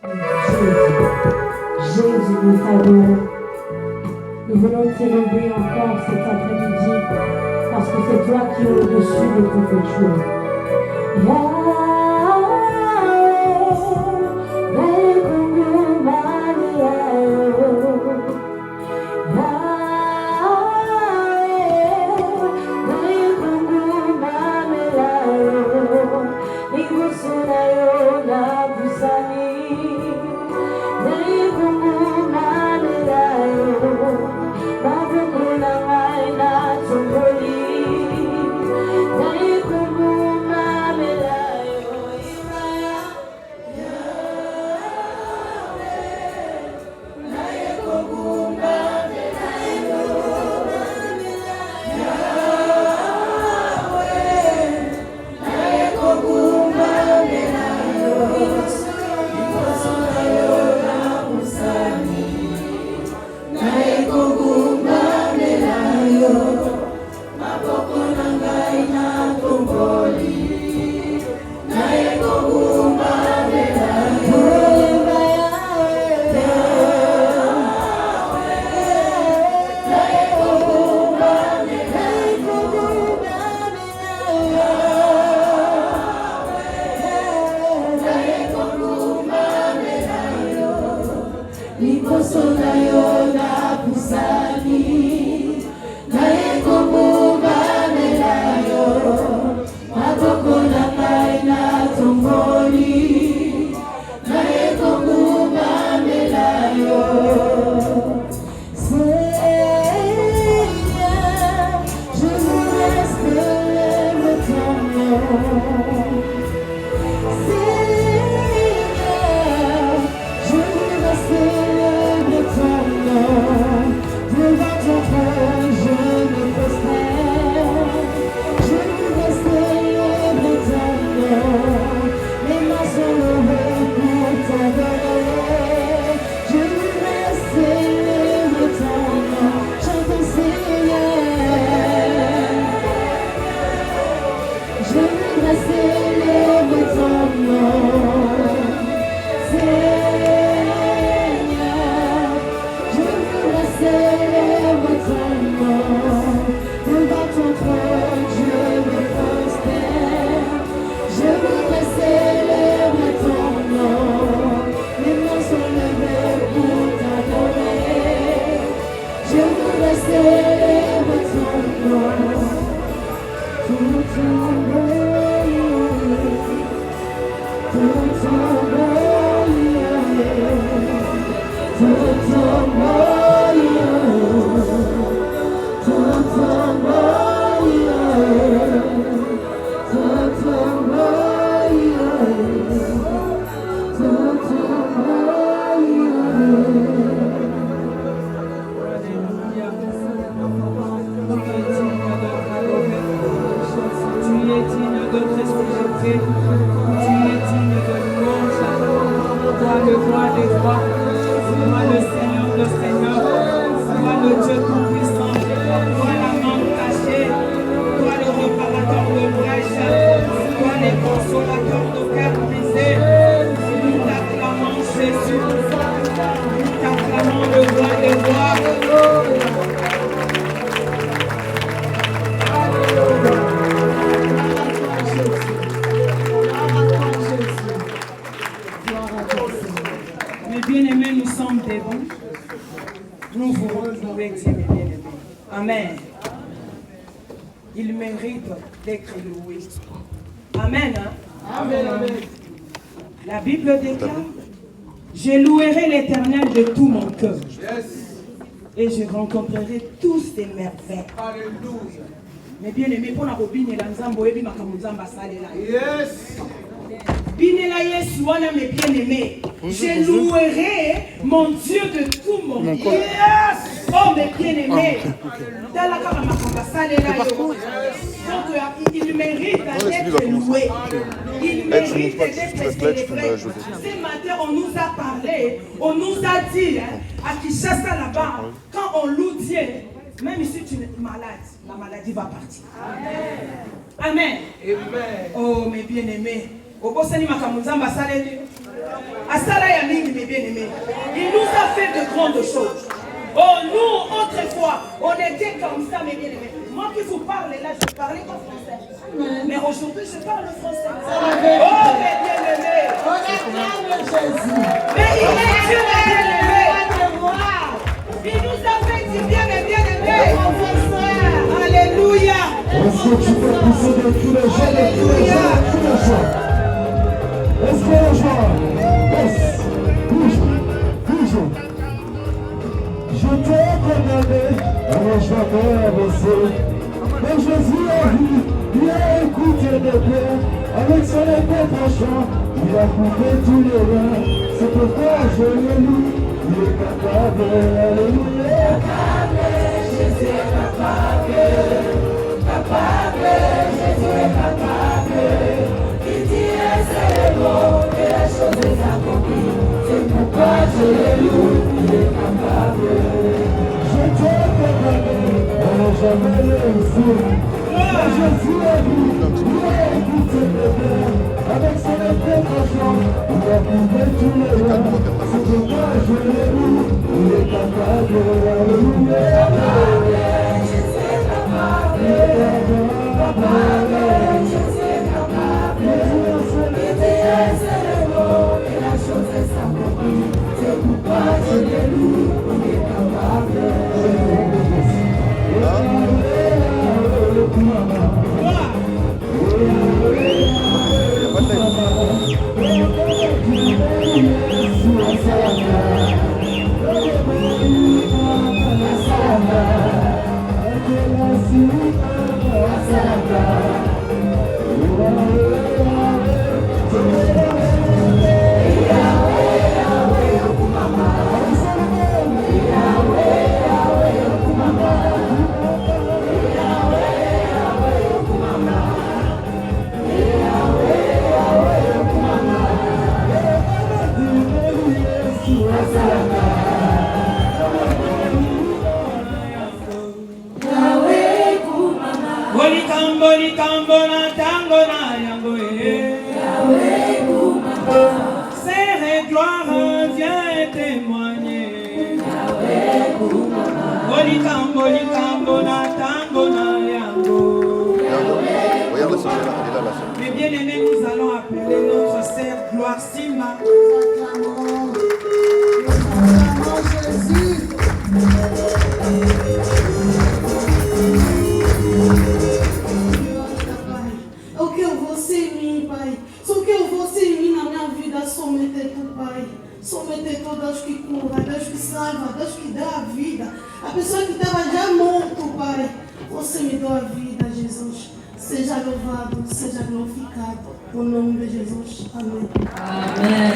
Jésus, nous t'adorons. Nous venons t'élever encore cet après-midi parce que c'est toi qui es au-dessus de toutes les choses. La Bible déclare, je louerai l'Éternel de tout mon cœur et je rencontrerai tous ses merveilles. Alléluia. Mais bien aimé, pour la robine et la nzambo ebi makamuzamba salela. Yes. Binela Yesu wana mes bien-aimés. Je louerai mon Dieu de tout mon cœur. Yes. Oh mes bien-aimés. Dans la kama makamba salela yo. Donc il mérite d'être loué. Il mérite d'être célébré. Ce matin, on nous a parlé, on nous a dit, à Kinshasa là-bas, quand on loue Dieu, même si tu es malade, la maladie va partir. Amen. Amen. Oh, mes bien-aimés. Au Bosani Makamunzamba Salé. Asala Yaming, mes bien-aimés. Il nous a fait de grandes choses. Oh, nous, autrefois, on était comme ça, mes bien-aimés. Moi qui vous parle là, je ne parlais pas français. Mais aujourd'hui, je parle français. Oh, mes bien-aimés. On acclame Jésus. Mais il est Dieu, mes bien-aimés. Il nous a fait du bien, mes bien-aimés. Alléluia. Est-ce que tu peux pousser de tous les jours, de tous les jours, de tous les jours? Est-ce que les gens, yes, bouge, bouge. Je t'ai condamné, alors je vais avancer. Mais Jésus a vu, il a écouté de cœur. Avec son épée tranchant, il a coupé tous les reins. C'est pourquoi je le loue, il est capable, alléluia. Jésus est capable, capable, Jésus est capable. Il dit c'est le mot et la chose est accomplie. C'est pourquoi je le loue, il est capable. Je t'ai condamné, alors j'avais réussi. Mais Jésus a vu, il a écouté le cœur. Avec son épée tranchant, il a coupé tous les reins. C'est pourquoi je le loue, il est capable, alléluia. Jésus est capable, Jésus est capable. Il dit c'est le mot et la chose est accomplie. C'est pourquoi je le loue, il est capable. Mes bien-aimés, nous allons appeler notre sœur Gloire Sima. Jésus. Ok, você mim, Pai. Só que você mim na minha vida somente tu, Pai. Somente tu, Deus que cura, Deus que salva, Deus que dá a vida. A pessoa que estava já morto, Pai. Você me deu a vida, Jesus. Seja louvado, seja glorificado. Au nom de Jesus. Amém. Amen.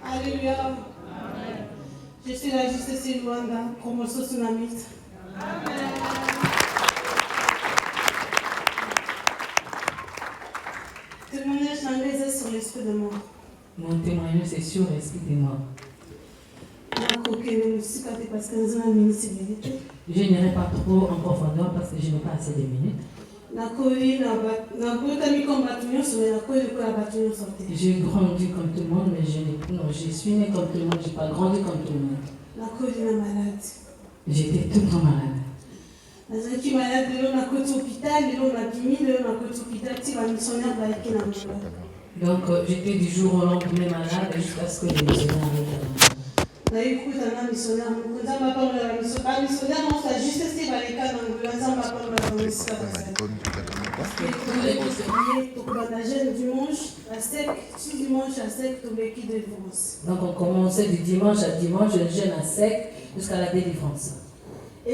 Alléluia. Je suis là juste ici, Luanda, comme je suis tsunamite. Témoignage d'anglais sur l'esprit de mort. Mon témoignage, c'est sur l'esprit des morts. Je n'irai pas trop en profondeur parce que je n'ai pas assez de minutes. J'ai grandi comme tout le monde, mais je suis né comme tout le monde, je n'ai pas grandi comme tout le monde. J'étais tout le temps malade. Donc j'étais du jour au lendemain malade jusqu'à ce que les missionnaires arrivent. Donc on commençait du dimanche à dimanche, le jeûne à sec jusqu'à la délivrance. À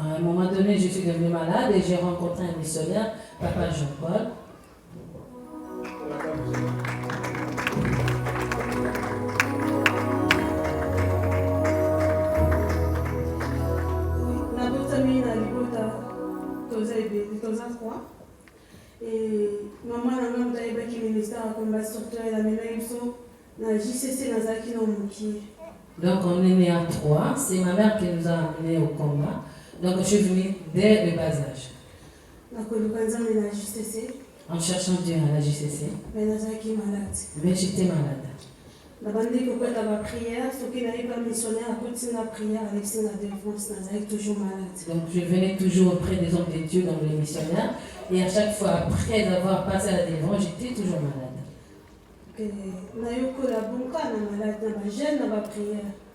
un moment donné, je suis devenue malade et j'ai rencontré un missionnaire, Papa Jean-Paul. Et maman n'a même pas été ministère comme la structure et la ménage na JCC na zaki na muki. Donc on est né à 3, c'est ma mère qui nous a amenés au combat. Donc je suis venue dès le bas âge. En cherchant Dieu à la JCC, mais j'étais malade. Donc je venais toujours auprès des hommes de Dieu, dans les missionnaires, et à chaque fois, après avoir passé à la délivrance, j'étais toujours malade.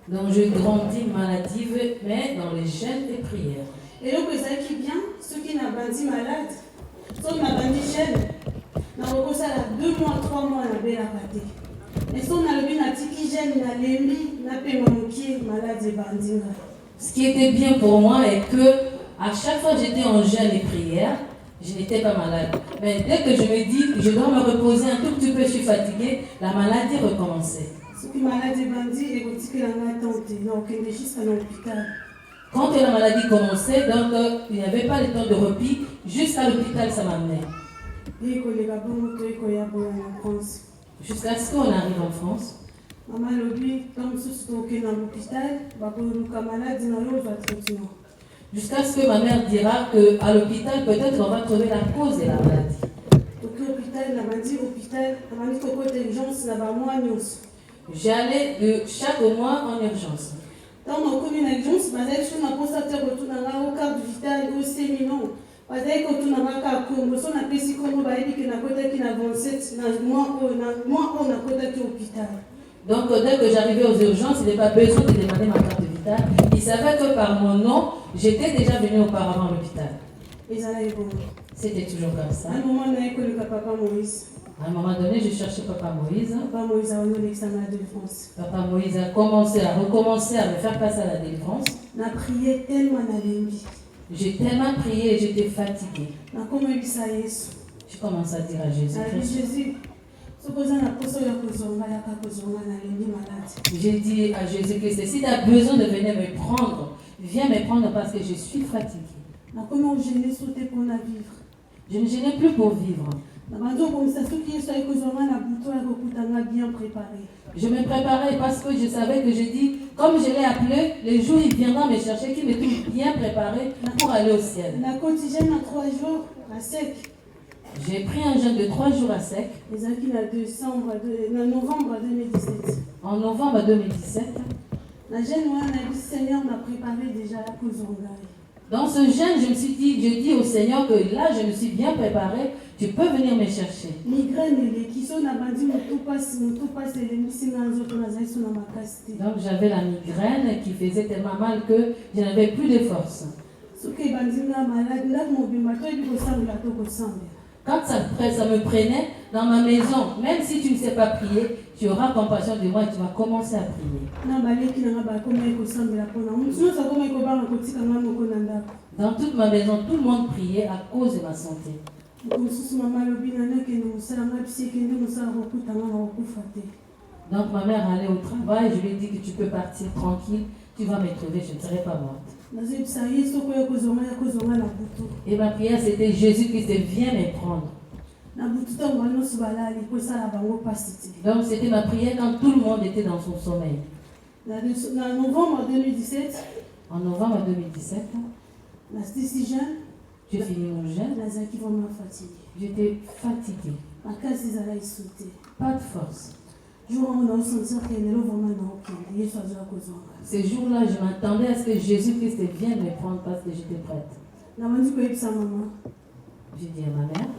Donc je grandis maladive, mais dans les jeûnes et prières. Et donc, c'est qui bien, ceux qui n'ont pas dit malade, ceux qui n'ont pas dit jeune, n'ont pas ça 2 mois, 3 mois, n'a pas raté. Mais si on a le bien qui jeune, n'a l'ennemi, n'a pas manqué malade et bandit. Ce qui était bien pour moi est que à chaque fois que j'étais en jeûne et prière, je n'étais pas malade. Mais dès que je me dis que je dois me reposer un tout petit peu, je suis fatiguée, la maladie recommençait. Ceux qui sont malades et bandits, ils vont dire qu'ils n'ont pas tenté, donc ils sont juste à l'hôpital. Quand la maladie commençait, donc il n'y avait pas le temps de repos, jusqu'à l'hôpital ça m'amenait. Jusqu'à ce qu'on arrive en France. Jusqu'à ce que ma mère dira qu'à l'hôpital, peut-être on va trouver la cause de la maladie. J'allais de chaque mois en urgence. Dans nos communes d'urgence, je suis en poste à terre au carte vitale au séminaire. Parce que quand on a un Congo, on a fait comme on va dire qu'il y a un qui n'a 27, moi on a côté hôpital. Donc dès que j'arrivais aux urgences, il n'y avait pas besoin de demander ma carte vitale. Il savait que par mon nom, j'étais déjà venue auparavant à l'hôpital. C'était toujours comme ça. À un moment donné, je connais Papa Moïse. À un moment donné, je cherchais Papa Moïse. Papa Moïse a eu l'examen de délivrance. Papa Moïse a recommencé à me faire passer à la délivrance. On a prié tellement à l'ennemi. J'ai tellement prié et j'étais fatiguée. Je commence à dire à Jésus. J'ai dit à Jésus-Christ, si tu as besoin de venir me prendre, viens me prendre parce que je suis fatiguée. Je ne gênais plus pour vivre. Je me préparais parce que je savais que je dis, comme je l'ai appelé, les jours il viendra me chercher, qui me trouve bien préparé pour aller au ciel. J'ai pris un jeûne de 3 jours à sec. Novembre 2017. En novembre 2017. Dans ce jeûne, je dis au Seigneur que là, je me suis bien préparé. Tu peux venir me chercher. Donc j'avais la migraine qui faisait tellement mal que je n'avais plus de force. Quand ça me prenait dans ma maison, même si tu ne sais pas prier, tu auras compassion de moi et tu vas commencer à prier. Dans toute ma maison, tout le monde priait à cause de ma santé. Donc ma mère allait au travail, je lui ai dit que tu peux partir tranquille, tu vas me trouver, je ne serai pas morte. Et ma prière c'était Jésus-Christ, viens me prendre. Donc c'était ma prière quand tout le monde était dans son sommeil. En novembre 2017, j'ai fini mon jeûne. J'étais fatiguée. Pas de force. Ces jours-là, je m'attendais à ce que Jésus-Christ vienne me prendre parce que j'étais prête. J'ai dit à ma mère,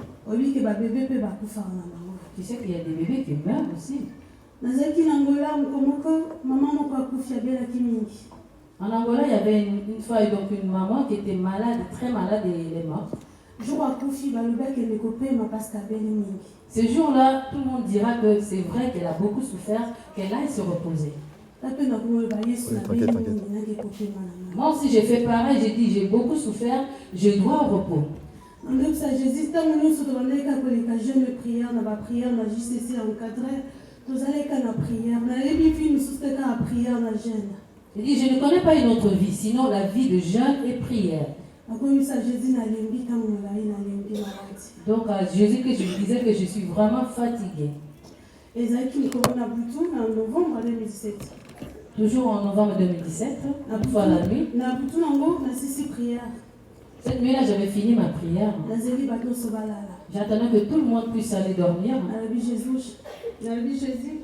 tu sais qu'il y a des bébés qui meurent aussi. En Angola, il y avait une fois donc une maman qui était malade, très malade et elle est morte. Ce jour-là, tout le monde dira que c'est vrai qu'elle a beaucoup souffert, qu'elle aille se reposer. Moi aussi, j'ai fait pareil, j'ai dit j'ai beaucoup souffert, je dois au repos. J'ai dit je ne connais pas une autre vie, sinon la vie de jeûne et prière. Donc à Jésus que je disais que je suis vraiment fatiguée. Toujours en novembre 2017, une fois la nuit. Cette nuit-là, j'avais fini ma prière. nazeli bato nyonso balala. J'attendais que tout le monde puisse aller dormir. nalobi Jésus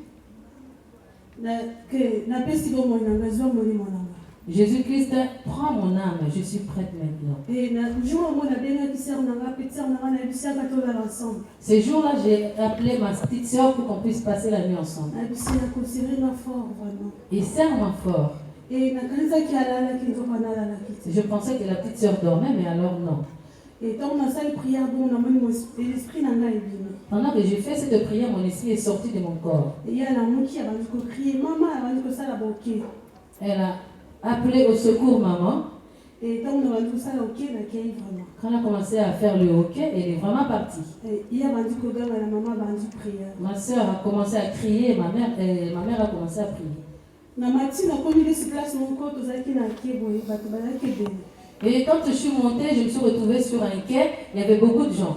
napesi bomoi nanga ezwa molimo nanga. Jésus-Christ, prends mon âme, je suis prête maintenant. Et na jour omo nabengaki sere nanga pe sere nanga nayebisaka tolala ensemble. Ces jours-là, j'ai appelé ma petite soeur pour qu'on puisse passer la nuit ensemble. nayebisi nakoseringa fort vraiment. Et serre-moi fort. Et nakanisaki alalaki nzoka nalalaki te. Je pensais que la petite soeur dormait, mais alors non. Et ntango nasali prière bongo namoni l'esprit na ngai ebimi. Pendant que j'ai fait cette prière, mon esprit est sorti de mon corps. eya alamuki abandi kokrie mama abandi kosala boke. Elle a appelé au secours maman. Et ntango nabandi kosala oke nakei vraiment. Quand elle a commencé à faire le hockey, elle est vraiment partie. ye abandi koganga na mama abandi prière. Ma soeur a commencé à crier, ma mère a commencé à prier. Na mati nakomi lesi place moko tozalaki na ke boye bato bazalaki ebele. Et quand je suis montée, je me suis retrouvée sur un quai, il y avait beaucoup de gens.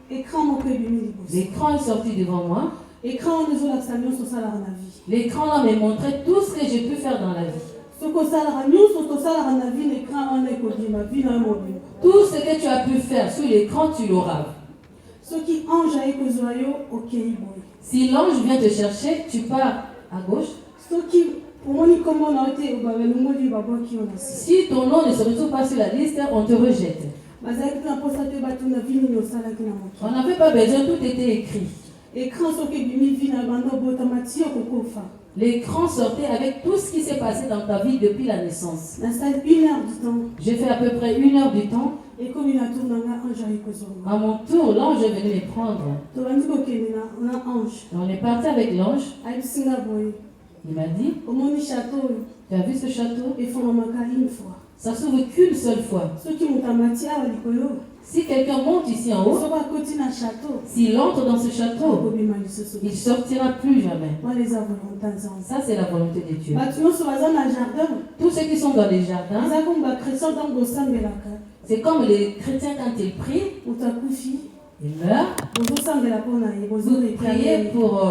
Écran moko ebimi liboso. L'écran est sorti devant moi. Écran wana ezolakisa nyonso osalaka na vie. L'écran là me montrait tout ce que j'ai pu faire dans la vie. soki osalaka nyonso tosalaka na vie l'écran wana ekobima vie na yo mobima. Tout ce que tu as pu faire sur l'écran, tu l'auras. soki ange aye kozwa yo okei boye. Si l'ange vient te chercher, tu pars à gauche. soki omoni kombo na yo te balongoli babwaki yo na se. Si ton nom ne se retrouve pas sur la liste, on te rejette. bazalaki na mposa te batuna vie nini osalaki na mokili. On n'avait pas besoin, tout était écrit. écran soki ebimi vie na banda obotama ti yo kokofa. L'écran sortait avec tout ce qui s'est passé dans ta vie depuis la naissance. nasali 1 heure du temps. J'ai fait à peu près 1 heure du temps. ekomi na tour nanga ange aye kozonga. À mon tour, l'ange est venu me prendre. tobandi kokende na ange. On est parti avec l'ange. ayebisinga boye. Il m'a dit, omoni château oyo tu as vu ce château? efongwamaka une fois. Ça s'ouvre qu'une seule fois. soki moto amati awa likolo Si quelqu'un monte ici en haut, soki akoti na château s'il entre dans ce château, akobima lisusu. il sortira plus jamais. wana eza volonté nzambe. Ça, c'est la volonté de Dieu. bato nyonso baza na jardin Tous ceux qui sont dans les jardins, eza komi bachrétien ntango osambelaka c'est comme les chrétiens quand ils prient, moto akufi ils meurent. bozosambela mpo na ye Vous bozoreklame priez pour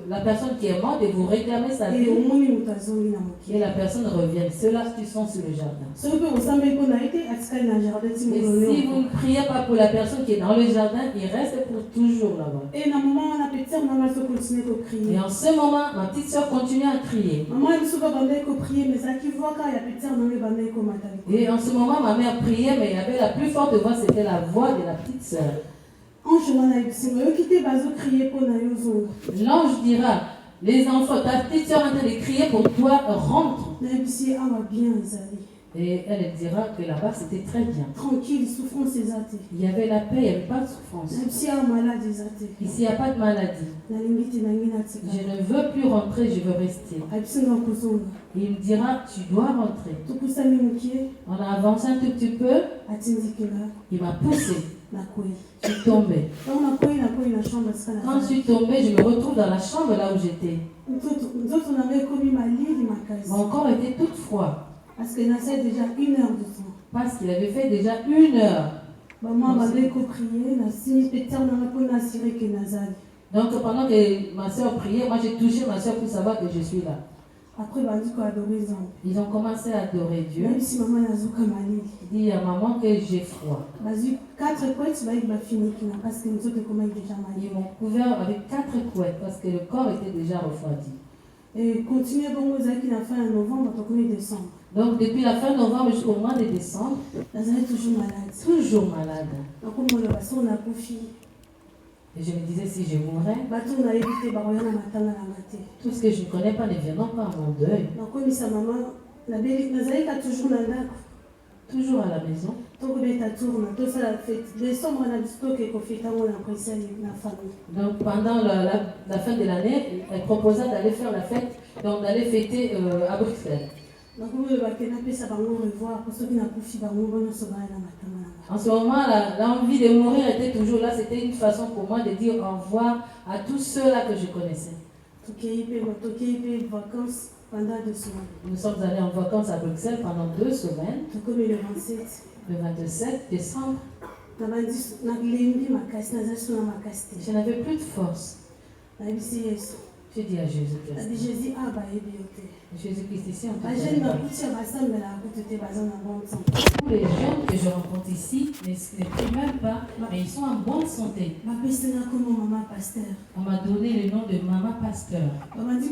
la personne qui est morte et vous réclamez sa vie. omoni moto azongi na Et mokili. la personne revient. Ceux-là qui sont sur le jardin. soki mpe osambeli mpo na ye te atikali na jardin ti Et mololeo. si vous ne priez pas pour la personne qui est dans le jardin, il reste pour toujours là-bas. e na moment wana peter nanga so continue Et kokrie. en ce moment, ma petite soeur continue à crier. mama ya biso babandaki koprie mais ezalaki voaka ya peter nanga ebandaki komata likolo. Et en ce moment, ma mère priait, mais il y avait la plus forte voix, c'était la voix de la petite soeur. ange wana yebisinga yoki te bazokrie mpo na yo zonga. L'ange dira, les enfants, ta petite soeur est en train de crier pour toi, rentre. nayebisi ye awa bien ezali. Et elle dira que là-bas, c'était très bien. tranquille souffrance eza te. Il y avait la paix, il n'y avait pas de souffrance. nayebisi ye awa malade eza te. Ici, il n'y a pas de maladie. nalingi te nangi natika. Je ne veux plus rentrer, je veux rester. ayebisinga kozonga. Et il me dira, tu dois rentrer. topusani mokie On a avancé un tout petit peu, atindikela il m'a poussé. nakwei. Je suis tombée. ntango nakwei na chambre esika Quand je suis tombée, je me retrouve dans la chambre là où j'étais. nzoto nanga ekomi malili makasi. Mon corps était tout froid parce que nasali déjà 1 heure de temps. parce qu'il avait fait déjà 1 heure. bama bazali koprie nasimi peter nanga mpo nasire ke nazali. Donc pendant que ma soeur priait, moi j'ai touché ma soeur pour savoir que je suis là. après bandi koadore nzambe. Ils ont commencé à adorer Dieu. nayebisi mama nazoka malili. Il dit à maman que j'ai froid. bazwi 4 points bayiki bafinikina parce que nzoto ekomaki déjà malili. Ils m'ont couvert avec 4 couettes parce que le corps était déjà refroidi. et continue bongo ezalaki na fin ya novembre tokomi décembre. Donc depuis la fin novembre jusqu'au mois de décembre, nazali toujours malade. toujours malade. nakomona baso nakufi. Et je me disais si je mourrais, bato nayebi te bakoya na matanga nanga te. tout ce que je ne connais pas ne viendront pas à mon deuil. nakomisa mama nazalika toujours na ndako. Toujours à la maison. tokobeta tour na tosala fete décembre na biso toke kofeta ngo na preseli na famille. Donc pendant la fin de l'année, elle proposa d'aller faire la fête, donc d'aller fêter à Bruxelles. nakomiyebake napesa bango revoir po soki nakufi bango nyonso baya na matanga nanga. En ce moment, l'envie de mourir était toujours là. C'était une façon pour moi de dire au revoir à tous ceux-là que je connaissais. tokei mpe vacances pendant 2 semaines. Nous sommes allés en vacances à Bruxelles pendant 2 semaines, tokomi le 27 le 27 décembre. nalembi makasi nazali so na makasi te. Je n'avais plus de force. nayebisi yesu J'ai dit à Jésus-Christ. Jésus a baillé bioté. Jésus-Christ ici en tout Tous les jeunes que je rencontre ici ne s'expriment même pas, mais ils sont en bonne santé. On m'a donné le nom de Maman Pasteur. Monte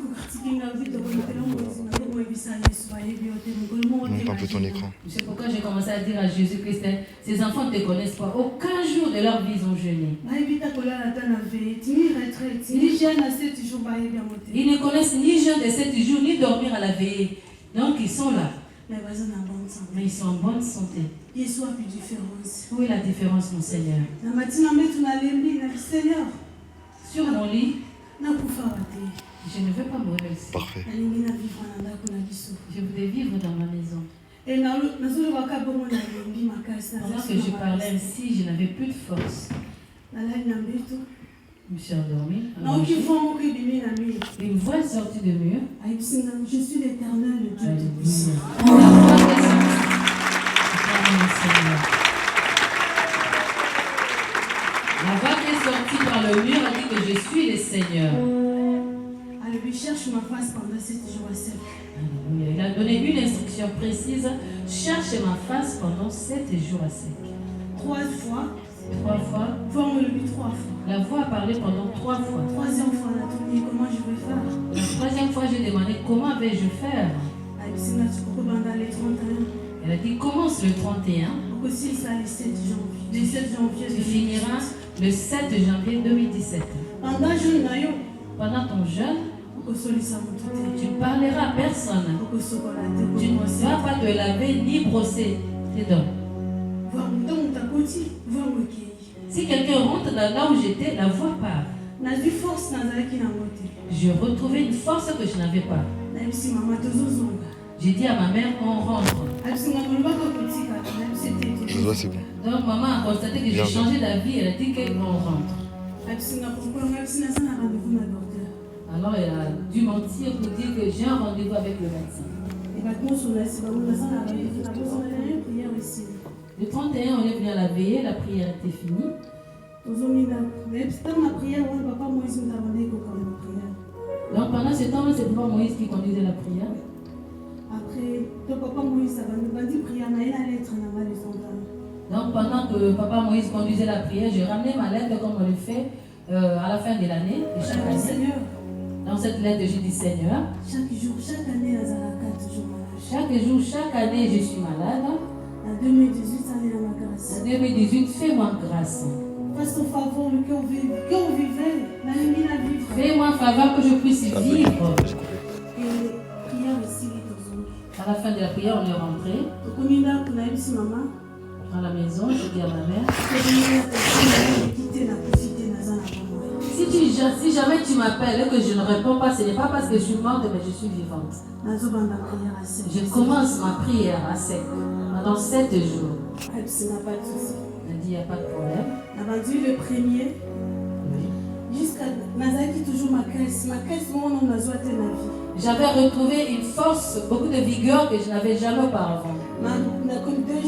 un peu ton écran. C'est pourquoi j'ai commencé à dire à Jésus-Christ, ces enfants ne te connaissent pas. Aucun jour de leur vie ils ont jeûné. Ils ne connaissent ni jeûne de 7 jours, ni dormir à la veillée. Donc ils sont là. Mais ils sont en bonne santé. Où est la différence, mon Seigneur? Sur mon lit, je ne veux pas mourir ici. Parfait. Je voudrais vivre dans ma maison. Pendant que je parlais ainsi, je n'avais plus de force. Je me suis endormie. Une voix est sortie de mur. Je suis l'Éternel, le Dieu Tout-Puissant. La voix qui est sortie par le mur a dit que je suis le Seigneur. Alléluia, cherche ma face pendant 7 jours à sec. Alléluia. Il a donné une instruction précise. Cherche ma face pendant 7 jours à sec. 3 fois. 3 fois. Voir me lever 3 fois. La voix a parlé pendant 3 fois. 3e fois, elle a tourné comment je vais faire. La 3e fois, j'ai demandé comment vais-je faire. Elle a dit commence le 31. Le 7 janvier. Tu finiras le 7 janvier 2017. Pendant ton jeûne, tu ne parleras à personne. Tu ne vas pas te laver ni brosser tes dents. Si quelqu'un rentre là où j'étais, la voix part. Je retrouvais une force que je n'avais pas. J'ai dit à ma mère, on rentre. Je vois, c'est bon. Donc maman a constaté que j'ai changé d'avis. Elle a dit qu'on rentre. Alors elle a dû mentir pour dire que j'ai un rendez-vous avec le médecin. Le 31, on est venu à la veillée, la prière était finie. Donc pendant ce temps-là, c'est Papa Moïse qui conduisait la prière. Donc pendant que Papa Moïse conduisait la prière, j'ai ramené ma lettre comme on le fait à la fin de l'année, de chaque année. Dans cette lettre, j'ai dit Seigneur, chaque jour, chaque année, je suis malade. En 2018, fais-moi grâce. Fais-moi faveur que je puisse vivre. À la fin de la prière, on est rentré. Dans la maison, je dis à ma mère, si jamais tu m'appelles et que je ne réponds pas, ce n'est pas parce que je suis morte, mais je suis vivante. Je commence ma prière à sec pendant 7 jours. Elle a dit, il n'y a pas de problème. Le premier, jusqu'à Nazaki, toujours ma caisse, j'avais retrouvé une force, beaucoup de vigueur que je n'avais jamais auparavant. 2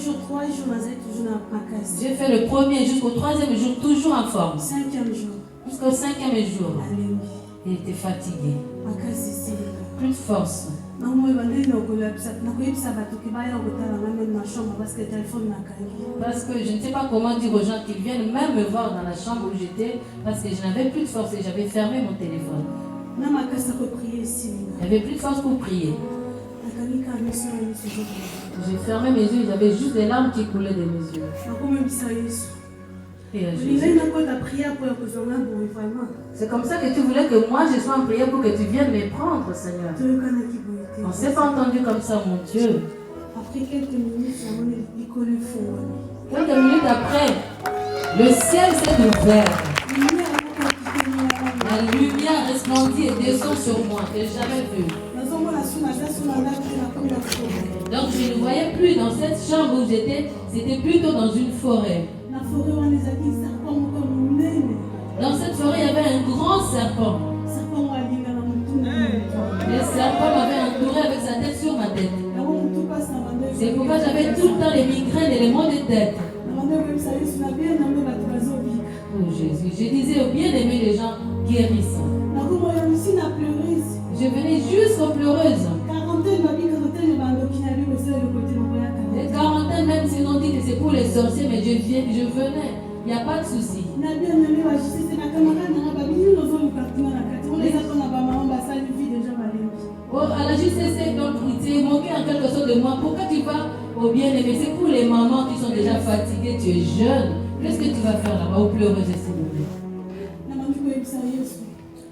jours, 3 jours, Nazaki, toujours ma caisse. J'ai fait le premier jusqu'au 3e jour, toujours en forme. 5e jour. Jusqu'au 5e jour. Alléluia. Il était fatigué. Ma caisse ici. Plus de force. Parce que je ne sais pas comment dire aux gens qu'ils viennent même me voir dans la chambre où j'étais parce que je n'avais plus de force et j'avais fermé mon téléphone. Il n'y avait plus de force pour prier. J'ai fermé mes yeux, j'avais juste des larmes qui coulaient de mes yeux. C'est comme ça que tu voulais que moi je sois en prière pour que tu viennes me prendre, Seigneur. On ne s'est pas entendu comme ça, mon Dieu. Après quelques minutes, après, le ciel s'est ouvert. La lumière resplendit et descend sur moi, que je n'ai jamais vu. Donc je ne voyais plus dans cette chambre où j'étais, c'était plutôt dans une forêt. Dans cette forêt, il y avait un grand serpent. Le serpent m'avait entouré avec sa tête sur ma tête. C'est pourquoi j'avais tout le temps les migraines et les maux de tête. Oh Jésus, je disais au bien-aimé, les gens guérissent. sorcier, mais je venais. Il n'y a pas de souci. Na bien aimé wa justice na camarade na ba bini no zo mukatina na kati. On les a qu'on a ba maman ba sali vie déjà balembi. Oh, à la JCC, donc il s'est moqué en quelque sorte de moi. Pourquoi tu vas au bien-aimé? C'est pour les mamans qui sont déjà fatiguées. Tu es jeune. Qu'est-ce que tu vas faire là-bas? Ou pleurer, je sais pas.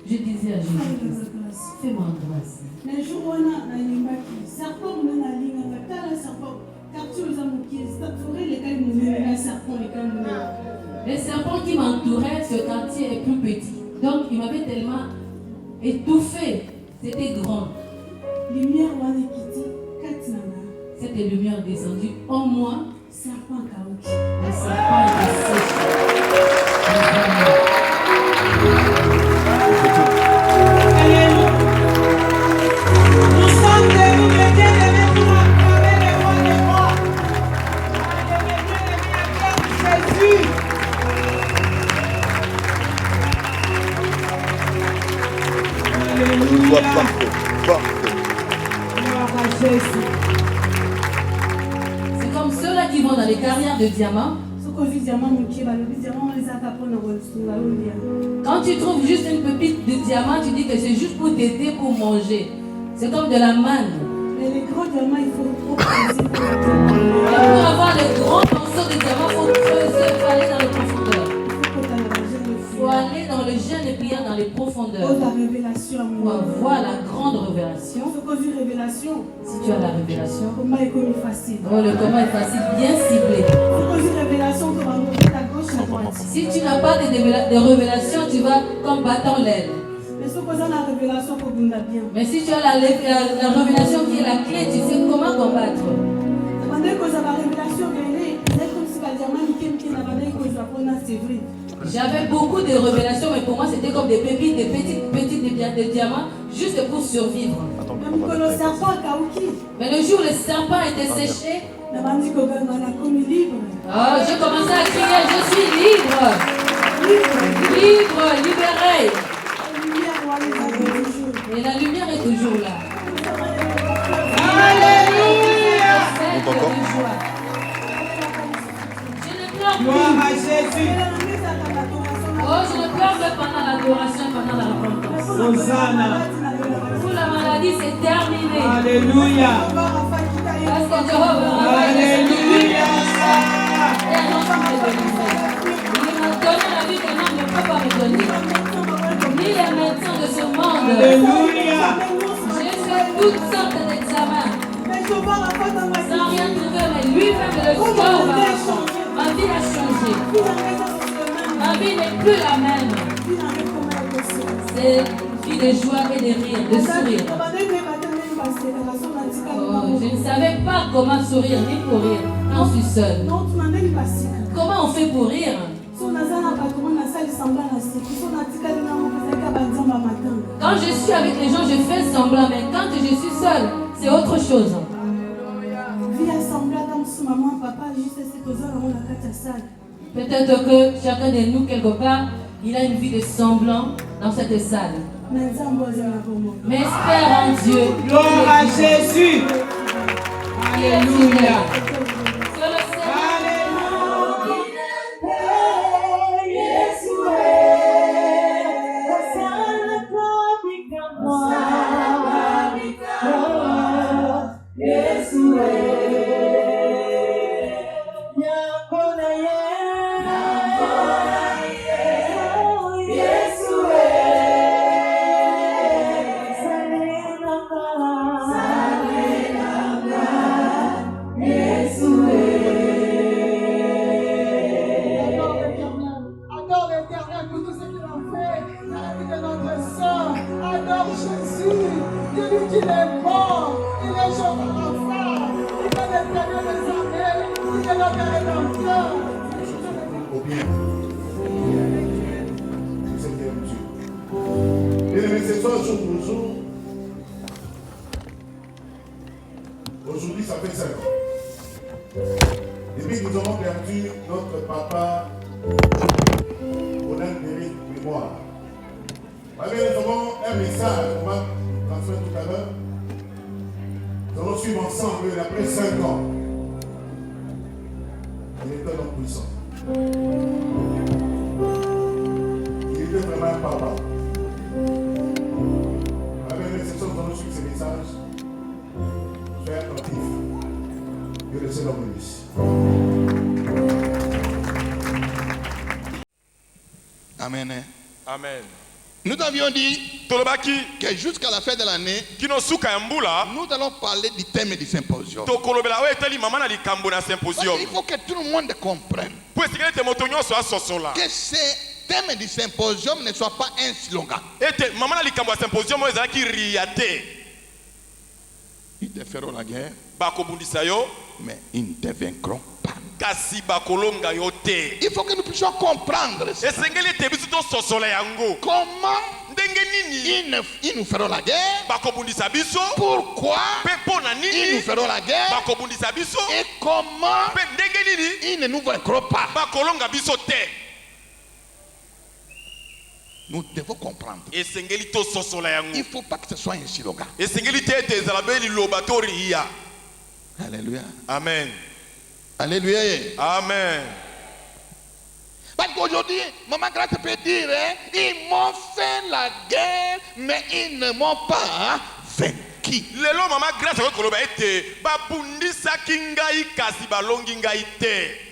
Je disais à Jésus, fais-moi grâce. Mais je vois un serpent, les serpents qui m'entouraient, ce quartier est plus petit. Donc il m'avait tellement étouffé. C'était grand. Cette lumière descendue en moi. Le serpent était séché. Alléluia. Nous sommes venus les bien-aimés pour acclamer les rois des rois. Jésus. Alléluia. Sois parfait, parfait. Gloire à Jésus. C'est comme ceux-là qui vont dans les carrières de diamants. Quand tu trouves juste une pépite de diamant, tu dis que c'est juste pour t'aider pour manger. C'est comme de la manne. Mais les grands diamants, il faut trop creuser pour les Et pour avoir le grand morceau de diamant, il faut creuser, il faut aller dans les profondeurs. Il faut aller dans le jeûne et prière dans les profondeurs. Pour avoir la grande révélation. Si tu as la révélation, oh, le combat est facile, bien ciblé. Si tu n'as pas de révélation, tu vas comme battant l'aile. Mais si tu as la révélation qui est la clé, tu sais comment combattre. J'avais beaucoup de révélations, mais pour moi c'était comme des pépites, des petites de diamants, juste pour survivre. Mais le jour où le serpent était séché, j'ai commencé à crier, je suis libre. Libre, libéré. Et la lumière est toujours là. Alléluia. Je ne pleure Gloire à plus. Jésus. Oh, je ne pleure que pendant l'adoration, pendant la repentance. Hosanna. Pour la maladie, c'est terminé. Alléluia. Parce que Jéhovah, Alléluia. et un enfant me délivré. Il m'a donné la vie qu'un homme ne peut pas me donner. Ni les médecins de ce monde. Alléluia. J'ai fait toutes sortes d'examens. Sans rien trouver, mais lui-même le sort va changer. Ma vie a changé. Ma vie n'est plus la même. C'est une vie de joie et de rire, de sourire. Oh, je ne savais pas comment sourire ni pour rire quand je suis seule. Comment on fait pour rire? Quand je suis avec les gens, je fais semblant, mais quand je suis seule, c'est autre chose. Peut-être que chacun de nous, quelque part, il a une vie de semblant dans cette salle. Mais espère en Dieu. Gloire à Jésus. Alléluia. Aujourd'hui, ça fait 5 ans. Depuis que nous avons perdu notre papa, on a une mémoire. Nous avons un message qu'on va transmettre tout à l'heure. Nous allons suivre ensemble après 5 ans. Il était un homme puissant. Il était vraiment un papa. Avec l'exception de suivre ces messages, soyez attentifs. Que le Seigneur bénisse. Amen. Amen. Nous avions dit que jusqu'à la fin de l'année, nous allons parler du thème du symposium. Parce qu'il faut que tout le monde comprenne que ce thème du symposium ne soit pas un slogan. Ils te feront la guerre, mais ils ne te vaincront pas. Il faut que nous puissions comprendre ça. Comment ils nous feront la guerre, pourquoi ils nous feront la guerre et comment ils ne nous vaincront pas. Nous devons comprendre. Il ne faut pas que ce soit un slogan. Alléluia. Amen. Alléluia. Amen. Parce qu'aujourd'hui, Maman Grâce peut dire, ils m'ont fait la guerre, mais ils ne m'ont pas vaincu. Lelo Maman Grâce koloba ete babundisa kingai kasi balongi ngai te.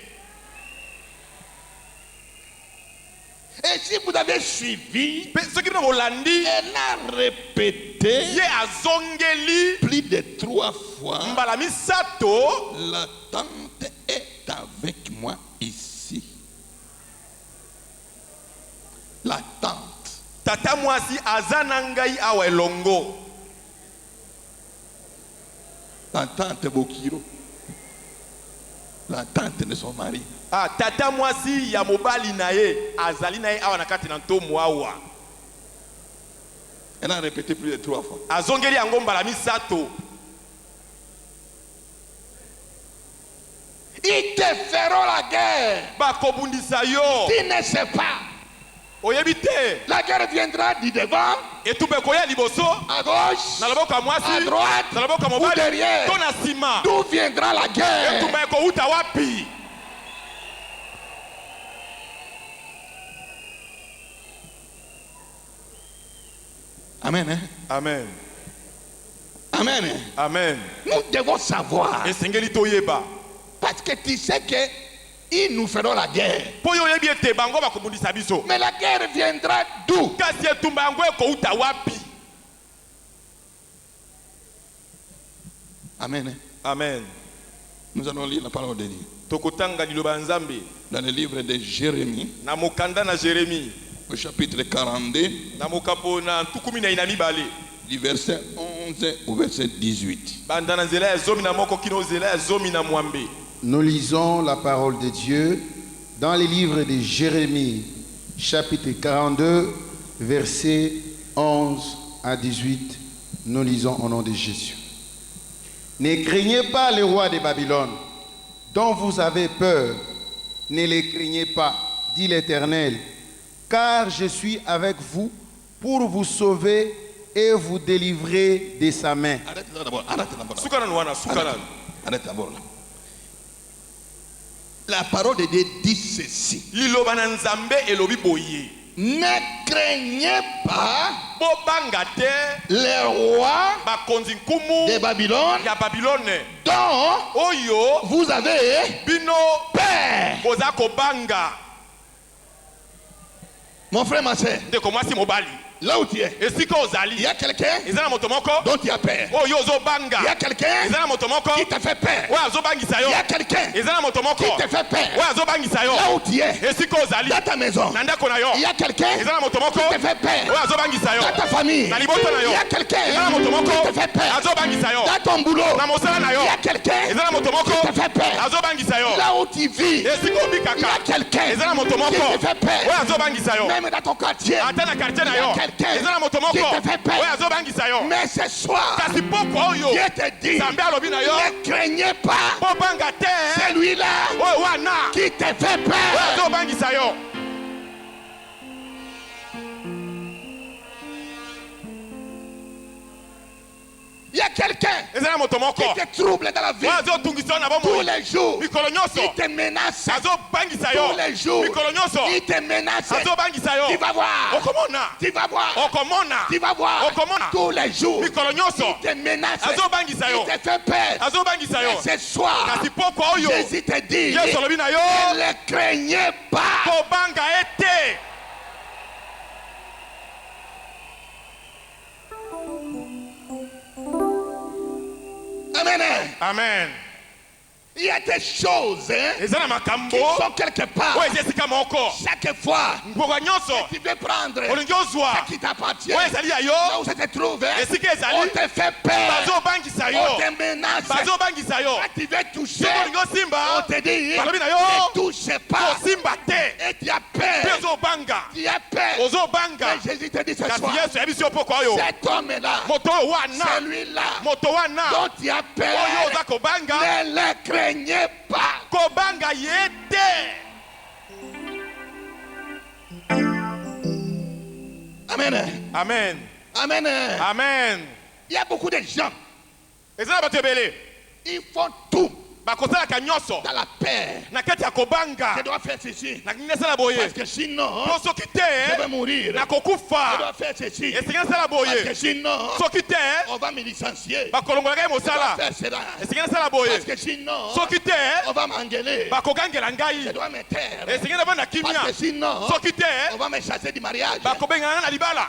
Et si vous avez suivi, Ce qui nous landi, elle a répété ye azongeli plus de 3 fois. mbala misato. La tante est avec moi ici. La tante. Tata mwasi azana ngai awa elongo. La tante Bokiro. La tante de son mari. Ah, tata mwasi ya mobali na ye azali na ye awa na kati na ntomo awa. Elle a répété plus de 3 fois. Azongeli yango mbala misato. Ils te feront la guerre. Bakobundisa yo. Tu ne sais pas. Oyebite. La guerre viendra du devant, Etube koya liboso. à gauche, Na loboko ya mwasi. à droite, Na loboko ya ou mobali. derrière. To na sima. D'où viendra la guerre? Etube ko uta wapi. Amen. Hein? Amen. Amen. Hein? Amen. Nous devons savoir. Esengeli toyeba. Parce que tu sais que ils nous feront la guerre. Po yo yebi ete bango bakobundisa biso. Mais la guerre viendra d'où? Kasi etumba yango ko uta wapi. Amen. Hein? Amen. Nous allons lire la parole de Dieu. Tokotanga liloba nzambe. Dans le livre de Jérémie, Na mokanda na Jérémie. au chapitre 42, Na mokapo na ntukumi na ina mibale. du verset 11 au verset 18. Banda na nzela ya zomi na moko kino nzela ya zomi na mwambe. Nous lisons la parole de Dieu dans les livres de Jérémie, chapitre 42, versets 11 à 18. Nous lisons au nom de Jésus. Ne craignez pas le roi de Babylone, dont vous avez peur. Ne les craignez pas, dit l'Éternel, car je suis avec vous pour vous sauver et vous délivrer de sa main. Arrête là d'abord. Arrête d'abord. Sukana nwana sukana. Arrête d'abord là. La parole de Dieu dit ceci. Liloba na nzambe elobi boye. Ne craignez pas Bobanga te le roi bakonzi nkumu de Babylone ya Babylone. dont Oyo vous avez bino peur. boza kobanga. Mon frère, ma soeur, Ndeko mwasi mobali. là où tu es, Esika il ozali. y a quelqu'un Eza na moto moko. dont tu as peur. Oyo ozobanga. Il y a quelqu'un Eza na moto moko. qui te fait peur. Oyo azobangisa yo. Il y a quelqu'un Eza na moto moko. qui te fait peur. Oyo azobangisa yo. Là où tu es, Esika ozali. dans ta maison, Na ndako na yo. il y a quelqu'un Eza na moto moko. qui te fait peur. Oyo azobangisa yo. Dans ta famille, Na liboto na yo. il y a quelqu'un Eza na moto moko. qui te fait peur. Azobangisa yo. Dans ton boulot, Na mosala na yo. il y a quelqu'un Eza na moto moko. qui te fait peur. Azobangisa yo. Là où tu vis, Esika obi il y a kaka. quelqu'un Eza na moto moko. qui te fait peur. Oyo azobangisa yo. Même dans ton quartier, Ata na quartier na il y a yo. quelqu'un Eza na moto moko. qui te fait peur. Oyo azobangisa yo. mais ce soir, Kasi poko oyo. Dieu te dit, Nzambe alobi na yo. ne craignez pas Bobanga te. celui-là Oyo wana. qui te fait Oyo peur. azobangisa yo. Il y a quelqu'un eza na moto moko qui te trouble dans la vie oyo azotungisa na tous bomoi les jours. mikolo nyonso Il te menace azobangisa tous yo les jours. mikolo nyonso Il te menace. azobangisa yo Tu vas voir. okomona Tu vas voir. okomona Tu vas voir. okomona Tous les jours. mikolo nyonso Il te menace. azobangisa yo Il te fait peur. azobangisa yo Et ce soir, kasi pokwa oyo Jésus te dit, yesu alobi na yo ne le craignez pas. kobanga ete Amen. amen Il y a des choses eza na makambo qui sont quelque part. oyo eza esika moko Chaque fois, mboka nyonso tu veux prendre olingi ozwa ce qui t'appartient. oyo ezali ya yo Là où ça te trouve, esika on ezali te fait peur. bazobangisa On yo te menace. bazobangisa yo Quand tu veux toucher, soki olingi on osimba te dit, balobi na yo ne touche pas. kosimba te Et tu as mpe peur. ozobanga Tu as peur. ozobanga Mais Jésus te dit ce kasi soir, yesu ayebisi yo pokwa oyo cet homme-là, moto oyo wana celui-là, moto wana dont tu as oyo peur, oza kobanga ne le craignez pas. kobanga ye te Amen. amen Amen. amen Il y a beaucoup de gens, eza na bato ebele ils font tout bakosalaka nyonso dans la peur. na kati ya kobanga Je dois faire ceci. nalingi nasala boye Parce que sinon, po soki je vais te mourir. Je nakokufa dois faire ceci. esengi nasala Parce que boye sinon, soki te on va me licencier. bakolongolaka ye Je dois mosala faire cela. esengi nasala boye Parce que sinon, soki te on va m'engueuler. bakogangela Je ngai dois me taire. esengi navanda Parce kimia que sinon, soki te on va me chasser du mariage. bakobengana na libala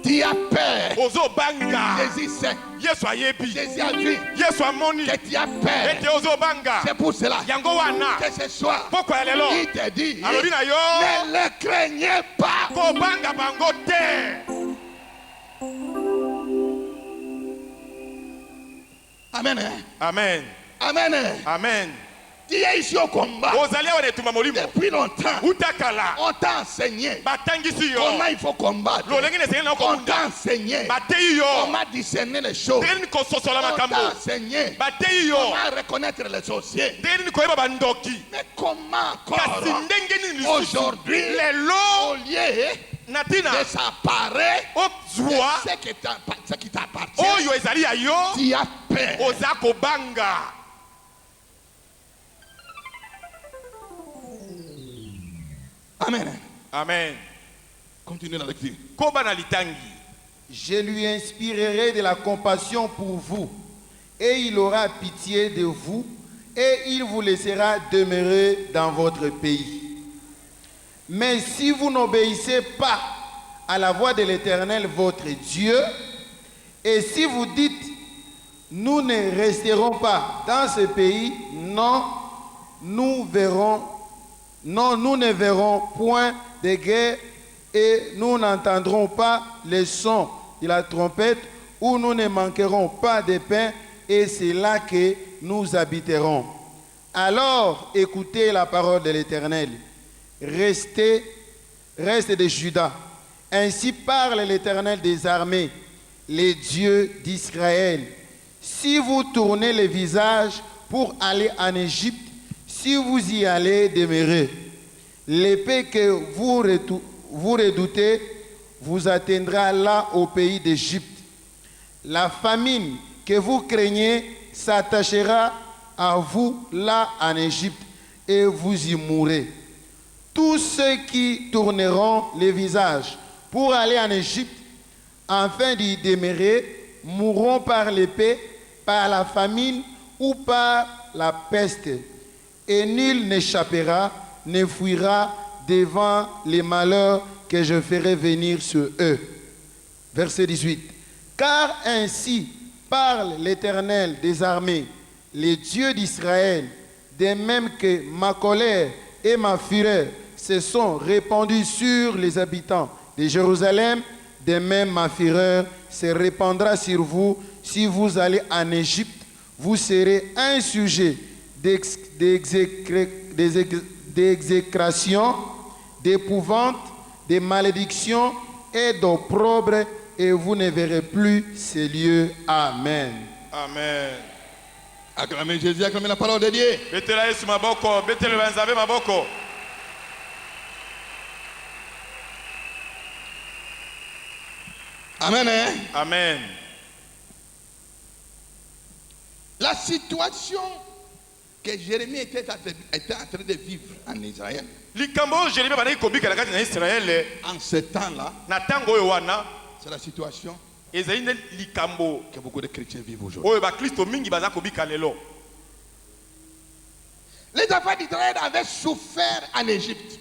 Tu as peur. ozobanga Jésus sait. yesu ayebi Jésus a vu yesu amoni que tu as peur. ete ozobanga C'est pour cela yango wana que ce soir, pokwa ya lelo il te dit, alobi na yo ne le craignez pas. kobanga bango te Amen. amen Amen. amen Tu es ici au combat. ozali awa na etumba molimo Depuis longtemps, utakala on t'a enseigné batangisi yo comment il faut combattre. lolenge na esengeli na On okobunda t'a enseigné bateyi yo comment discerner les choses. ndenge nini kososola On makambo t'a enseigné bateyi yo comment reconnaître les sorciers. ndenge nini koyeba bandoki Mais comment kasi encore ndenge nini lisusu aujourd'hui, lelo au lieu na ntina de s'apparer ozwa ce qui t'appartient, oyo ezali ya yo tu as peur. oza kobanga Amen. amen Continue la lecture. koba na litangi Je lui inspirerai de la compassion pour vous, et il aura pitié de vous, et il vous laissera demeurer dans votre pays. Mais si vous n'obéissez pas à la voix de l'Éternel, votre Dieu, et si vous dites, nous ne resterons pas dans ce pays, non, nous ne verrons point de guerre, et nous n'entendrons pas les sons de la trompette, où nous ne manquerons pas de pain, et c'est là que nous habiterons. Alors écoutez la parole de l'Éternel. Reste de Juda. Ainsi parle l'Éternel des armées, les dieux d'Israël. Si vous tournez le visage pour aller en Égypte, si vous y allez demeurer, l'épée que vous redoutez vous atteindra là au pays d'Égypte. La famine que vous craignez s'attachera à vous là en Égypte et vous y mourrez. Tous ceux qui tourneront les visages pour aller en Égypte afin d'y demeurer mourront par l'épée, par la famine ou par la peste. Et nul n'échappera, ne fuira devant les malheurs que je ferai venir sur eux. Verset 18. Car ainsi parle l'Éternel des armées, les dieux d'Israël, de même que ma colère et ma fureur se sont répandues sur les habitants de Jérusalem, de même ma fureur se répandra sur vous. Si vous allez en Égypte, vous serez un sujet d'exécration, d'épouvante, de malédiction et d'opprobre, et vous ne verrez plus ces lieux. Amen. amen Acclamez Jésus, acclamez la parole de Dieu. betela yesu maboko betela banzabe maboko Amen. Hein? Amen. La situation que Jérémie était en train de vivre en Israël, en ce temps-là, c'est la situation que beaucoup de chrétiens vivent aujourd'hui. Les enfants d'Israël avaient souffert en Égypte.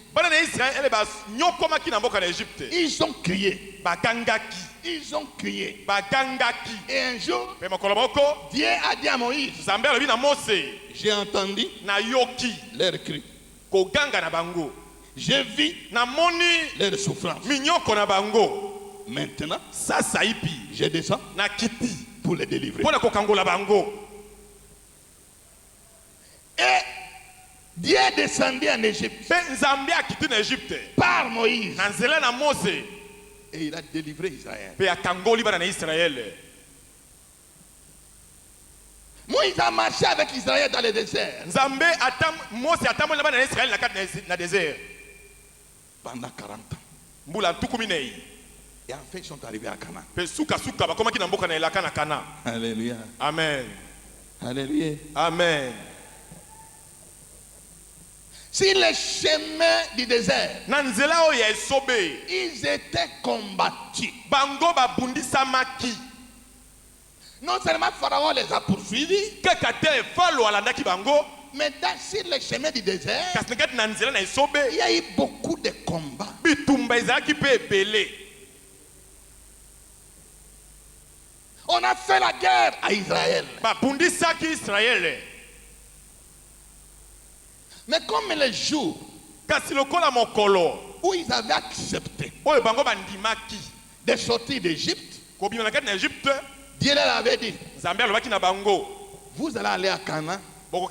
Ils ont crié. Ils ont crié. Et un jour, Dieu a dit à Moïse, j'ai entendu leur cri. J'ai vu leur souffrance. Maintenant, je descends pour les délivrer. Et Dieu est descendu en Égypte par Moïse. Et il a délivré Israël. Moïse a marché avec Israël dans le désert pendant 40 ans. Et enfin ils sont arrivés à Canaan. Alléluia. Amen. Alléluia. Amen. Sur le chemin du désert, ils étaient combattus. Non seulement Pharaon les a poursuivis, mais sur le chemin du désert, il y a eu beaucoup de combats. On a fait la guerre à Israël. Mais comme les jours où ils avaient accepté de sortir d'Égypte, Dieu leur avait dit, vous allez aller à Canaan, dans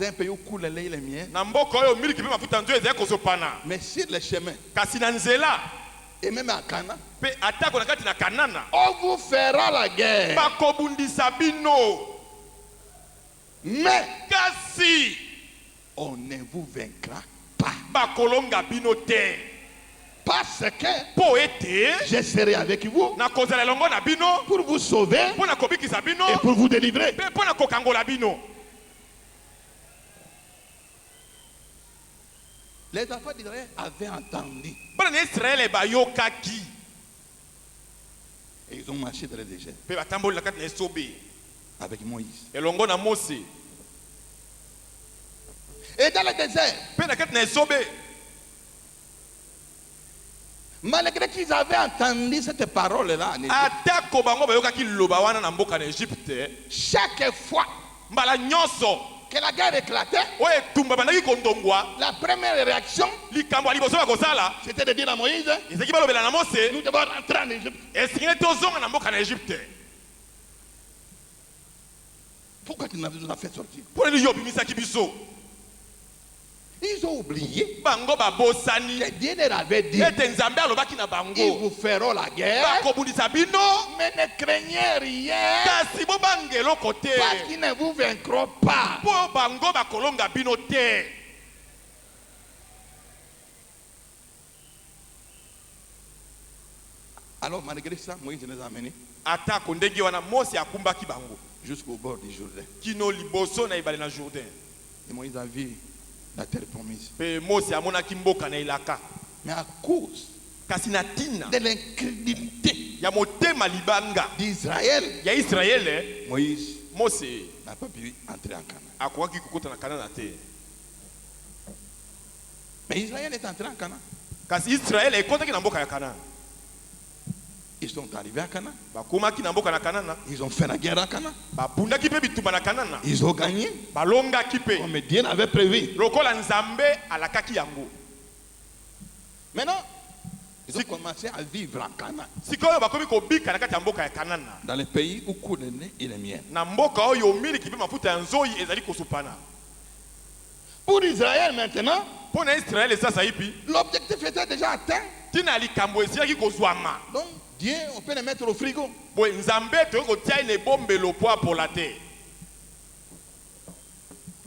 un pays où coule le lait et le miel. Mais sur le chemin, et même à Canaan, on vous fera la guerre. Mais on ne vous vaincra pas. Parce que je serai avec vous pour vous sauver et pour vous délivrer. Les enfants d'Israël avaient entendu. Et ils ont marché dans le désert avec Moïse. Et dans le désert, malgré qu'ils avaient entendu cette parole-là en Égypte, chaque fois que la guerre éclatait, la première réaction, c'était de dire à Moïse, nous devons rentrer en Égypte. Pourquoi tu nous as fait sortir? Ils ont oublié que Dieu leur avait dit, ils vous feront la guerre, mais ne craignez rien, parce qu'ils ne vous vaincront pas. Alors malgré ça, Moïse les a amenés jusqu'au bord du Jourdain. Et Moïse a vu la terre promise. Mais à cause de l'incrédulité d'Israël, Moïse n'a pas pu entrer en Canaan. Mais Israël est entré en Canaan. Ils sont arrivés à Canaan. Ils ont fait la guerre à Canaan. Ils ont gagné. Comme Dieu l'avait prévu. Maintenant, ils ont commencé à vivre à Canaan. Dans les pays où coule le lait et le miel. Pour Israël maintenant, l'objectif était déjà atteint. Donc, Dieu, on peut les mettre au frigo.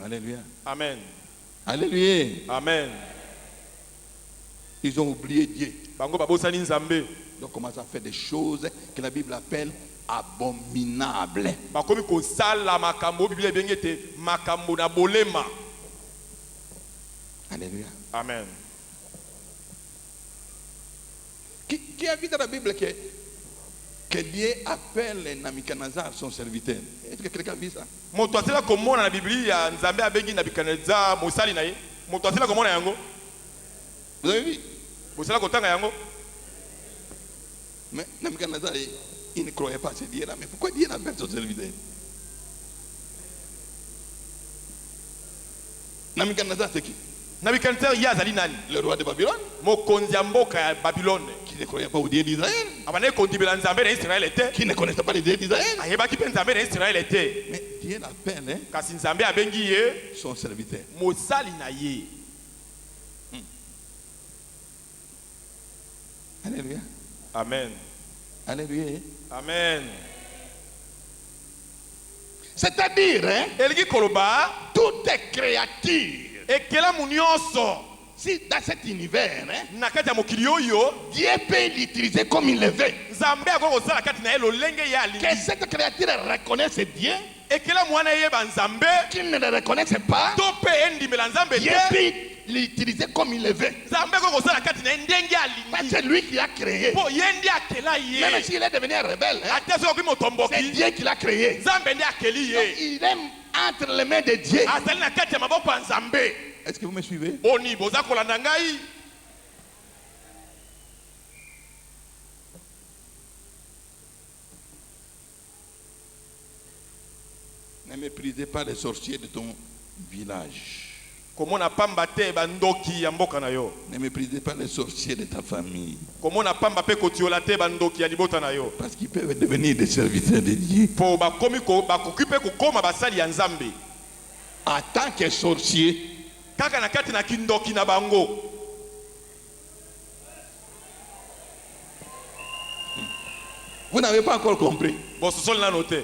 Alléluia. Amen. Alléluia. Amen. Ils ont oublié Dieu. Ils ont commencé à faire des choses que la Bible appelle abominables. bakomi kosala makambo Bible ebengete makambo na bolema. Alléluia. Amen. Qui a vu dans la Bible que Dieu appelle Nabuchodonosor son serviteur? Est-ce que quelqu'un a vu ça? Moto atela komona na Biblia Nzambe abengi Nabuchodonosor mosali na ye. Moto atela komona yango. Vous avez vu? Bosala kotanga yango. Mais Nabuchodonosor, il ne croyait pas à ce Dieu-là. Mais pourquoi Dieu l'appelle son serviteur? Nabuchodonosor, c'est qui? Nabuchodonosor yazali nani? Le roi de Babylone. Mokonzi ya mboka ya Babylone. Qui ne croyait pas au Dieu d'Israël. Abane kondibela Nzambe na Israël était. Qui ne connaissait pas le Dieu d'Israël. Ayebaki pe Nzambe na Israël était. Mais Dieu l'appelle, hein, Kasi Nzambe abengi ye son serviteur. mosali na ye. Alléluia. Amen. Alléluia. Amen. C'est-à-dire, hein, Elgi koloba toute créature, ekela munyoso si dans cet univers, hein, na kati ya mokili oyo Dieu peut l'utiliser comme il le veut. Nzambe akoki kosala kati na ye lolenge ye alingi. Que cette créature reconnaisse Dieu, ekela mwana yeba Nzambe qu'il ne le reconnaisse pas, to pe endimela Nzambe Dieu te. peut l'utiliser comme il le veut. Nzambe akoki kosala kati na ye ndenge Parce alingi. que c'est lui qui l'a créé. Po ye ndi akela ye. Même s'il est devenu un rebelle, hein, Ate soki c'est motomboki Dieu qui l'a créé. Nzambe ndi akeli Donc, ye. il est entre les mains de Dieu. Azali na kati ya maboko ya Nzambe. Est-ce que vous me suivez? Oni boza kolanda ngai. Ne méprisez pas les sorciers de ton village. Komona pamba te bandoki ya mboka na yo. Ne méprisez pas les sorciers de ta famille. Komona pamba pe kotiola te bandoki ya libota na yo. Parce qu'ils peuvent devenir des serviteurs de Dieu. Po bakomi ko bakoki pe kokoma basali ya Nzambe. En tant que sorcier, Kaka na kati na kindoki na bango. vous n'avez pas encore compris. Bososoli na note.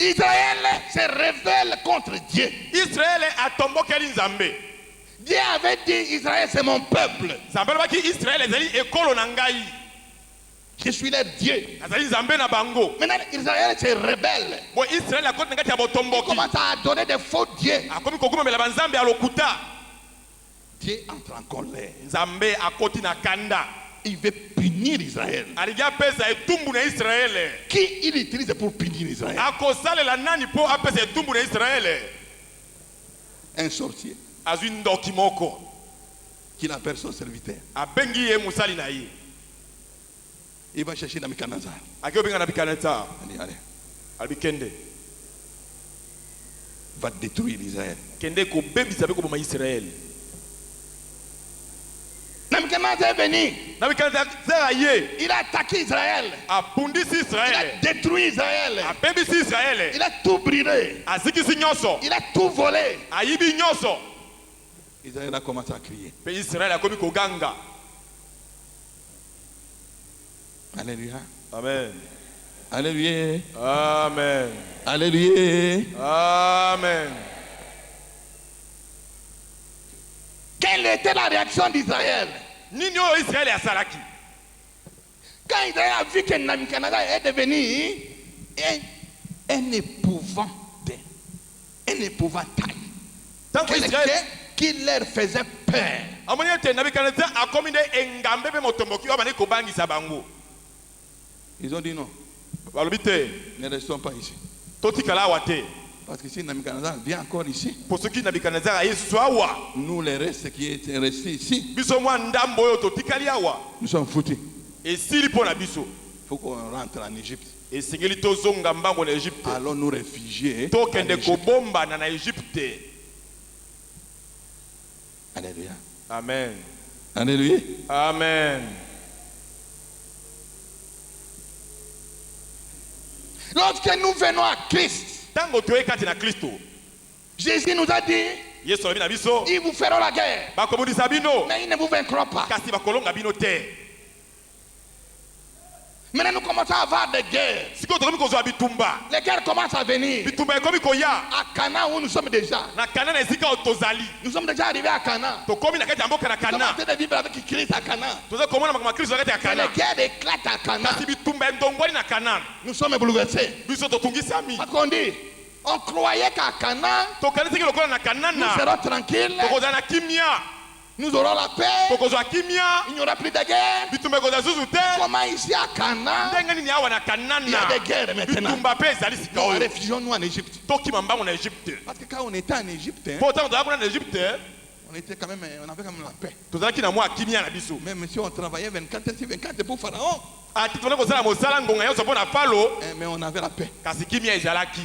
Israël se révèle contre Dieu. Israël atombokeli Nzambe. Dieu avait dit, Israël c'est mon peuple. Nzambe baki Israël ezali ekolo na ngai. Je suis leur Dieu. Azali Nzambe na bango. Maintenant, Israël se rebelle. Bo Israël akoti na kati ya Il botomboki. commence à adorer des faux dieux. Akomi kokumela banzambe ya lokuta. Dieu entre en colère. Nzambe akoti na kanda. Il veut punir Israël. Alingi apesa etumbu na Israël. Qui il utilise pour punir Israël? Akosalela nani po apesa etumbu na Israël? Un sorcier Azwi ndoki moko. qui appelle son serviteur. Abengi ye musali na ye. Il va chercher Nabuchodonosor. Akiobenga na Nabuchodonosor. Allez, allez. Albikende. Va détruire Israël. Kende ko bebisa be ko boma Israël. Nabuchodonosor est venu. Nabuchodonosor aye. Il a attaqué Israël. Abundisi Il a Israël. détruit Israël. Abebisi Israël. Il a tout brûlé. Azikisi nyonso. Il a tout volé. Ayibi nyonso. Israël a commencé à crier. Pe Israël akomi koganga. Alléluia. Amen. Alléluia. Amen. Alléluia. Amen. Quelle était la réaction d'Israël? Nini oyo Israël asalaki? Quand Israël a vu que Nabuchodonosor est devenu un épouvantail. Un épouvantail. Tant que Israël Qui leur faisait peur. amoni ete Nabuchodonosor akomi nde engambe pe motomboki oyo bandi kobangisa bango. Ils ont dit non. Balobi te Ne restons pas ici. totikala awa te. Parce que si Nabuchodonosor vient encore ici, Po soki Nabuchodonosor aye susu awa nous les restes qui étaient restés ici, biso mwa ndambo oyo totikali awa nous sommes foutus. esili mpo na biso. Il faut qu'on rentre en Égypte. Esengeli tozonga mbango na Egypte. Allons nous réfugier. Tokende en Égypte. kobombana na Egypte. Alléluia. Amen. Alléluia. Amen. Lorsque nous venons à Christ, Tango toye kati na Kristo. Jésus nous a dit, Yesu alobi na biso ils vous feront la guerre, bakobundisa bino mais ils ne vous vaincront pas. kasi bakolonga bino te. Maintenant, nous commençons à avoir des guerres. Les guerres commencent à venir. À Canaan, où nous sommes déjà. Nous sommes déjà arrivés à Canaan. Nous sommes en train de vivre avec Christ à Canaan. Les guerres éclatent à Canaan. Nous sommes bouleversés. Parce qu'on dit, on croyait qu'à Canaan, nous serons tranquilles. Nous aurons la paix. Il n'y aura plus de guerre. Comment ici à Canaan, il y a des guerres maintenant. Nous réfugions-nous en Égypte. Parce que quand on était en Égypte, on était quand même, on avait quand même la paix. Même si on travaillait 24 sur 24 pour Pharaon. Mais on avait la paix.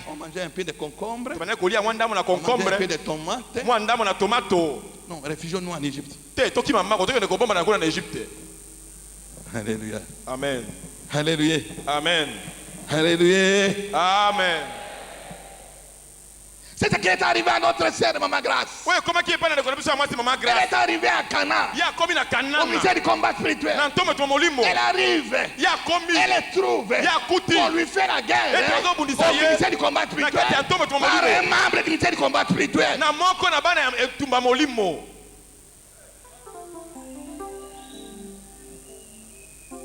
On mangeait un peu de concombre. On mangeait un peu de tomates. Non, réfugions-nous en Égypte. Alléluia. Amen. Alléluia. Amen. Alléluia. Amen. C'est ce qui est arrivé à notre sœur Maman Grâce. Elle est arrivée à Canaan. Au ministère du combat spirituel. Elle arrive. Elle trouve. On lui fait la guerre. Au ministère du combat spirituel. Par un membre du ministère du combat spirituel.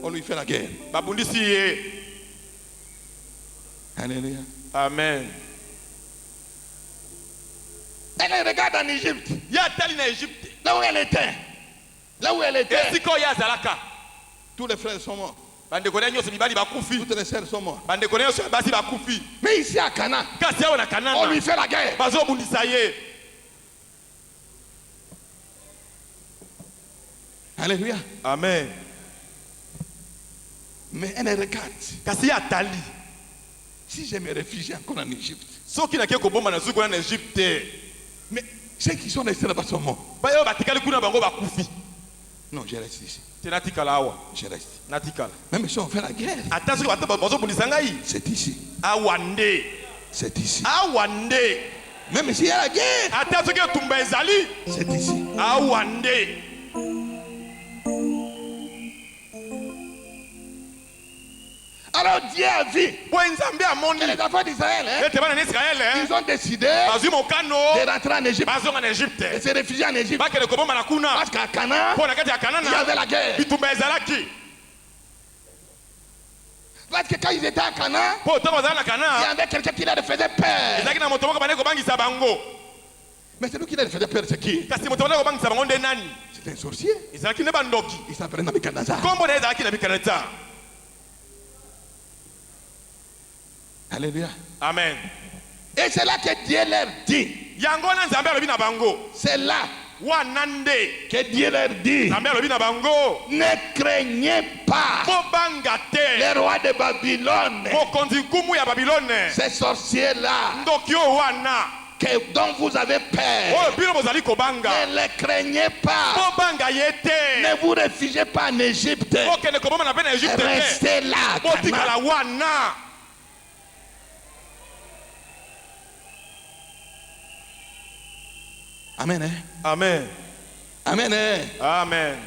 On lui fait la guerre. Alléluia. Amen. Elle regarde en Égypte. Là où elle était. Tous les frères sont morts. Toutes les sœurs sont mortes. Mais ici à Canaan, on lui fait la guerre. Alléluia. Amen. Mais elle regarde. Si je me réfugie encore en Égypte. Mais ceux qui sont restés là-bas sont morts. Non, je reste ici. Je reste. Même si on fait la guerre. C'est ici. C'est ici. Même s'il y a la guerre. C'est ici. Alors Dieu a vu que les enfants d'Israël, ils ont décidé de rentrer en Égypte et se réfugier en Égypte. Parce qu'à Canaan, il y avait la guerre. Parce que quand ils étaient à Canaan, il y avait quelqu'un qui leur faisait peur. Mais celui qui leur faisait peur, c'est qui? C'est un sorcier. Il s'appelait Nabucodonosor. Alléluia. Amen. Et c'est là que Dieu leur dit. C'est là que Dieu leur dit. Ne craignez pas les rois de Babylone. Ces sorciers-là dont vous avez peur. Ne les craignez pas. Ne vous réfugiez pas en Égypte. Restez là. Amen. Amen. Amen. Amen.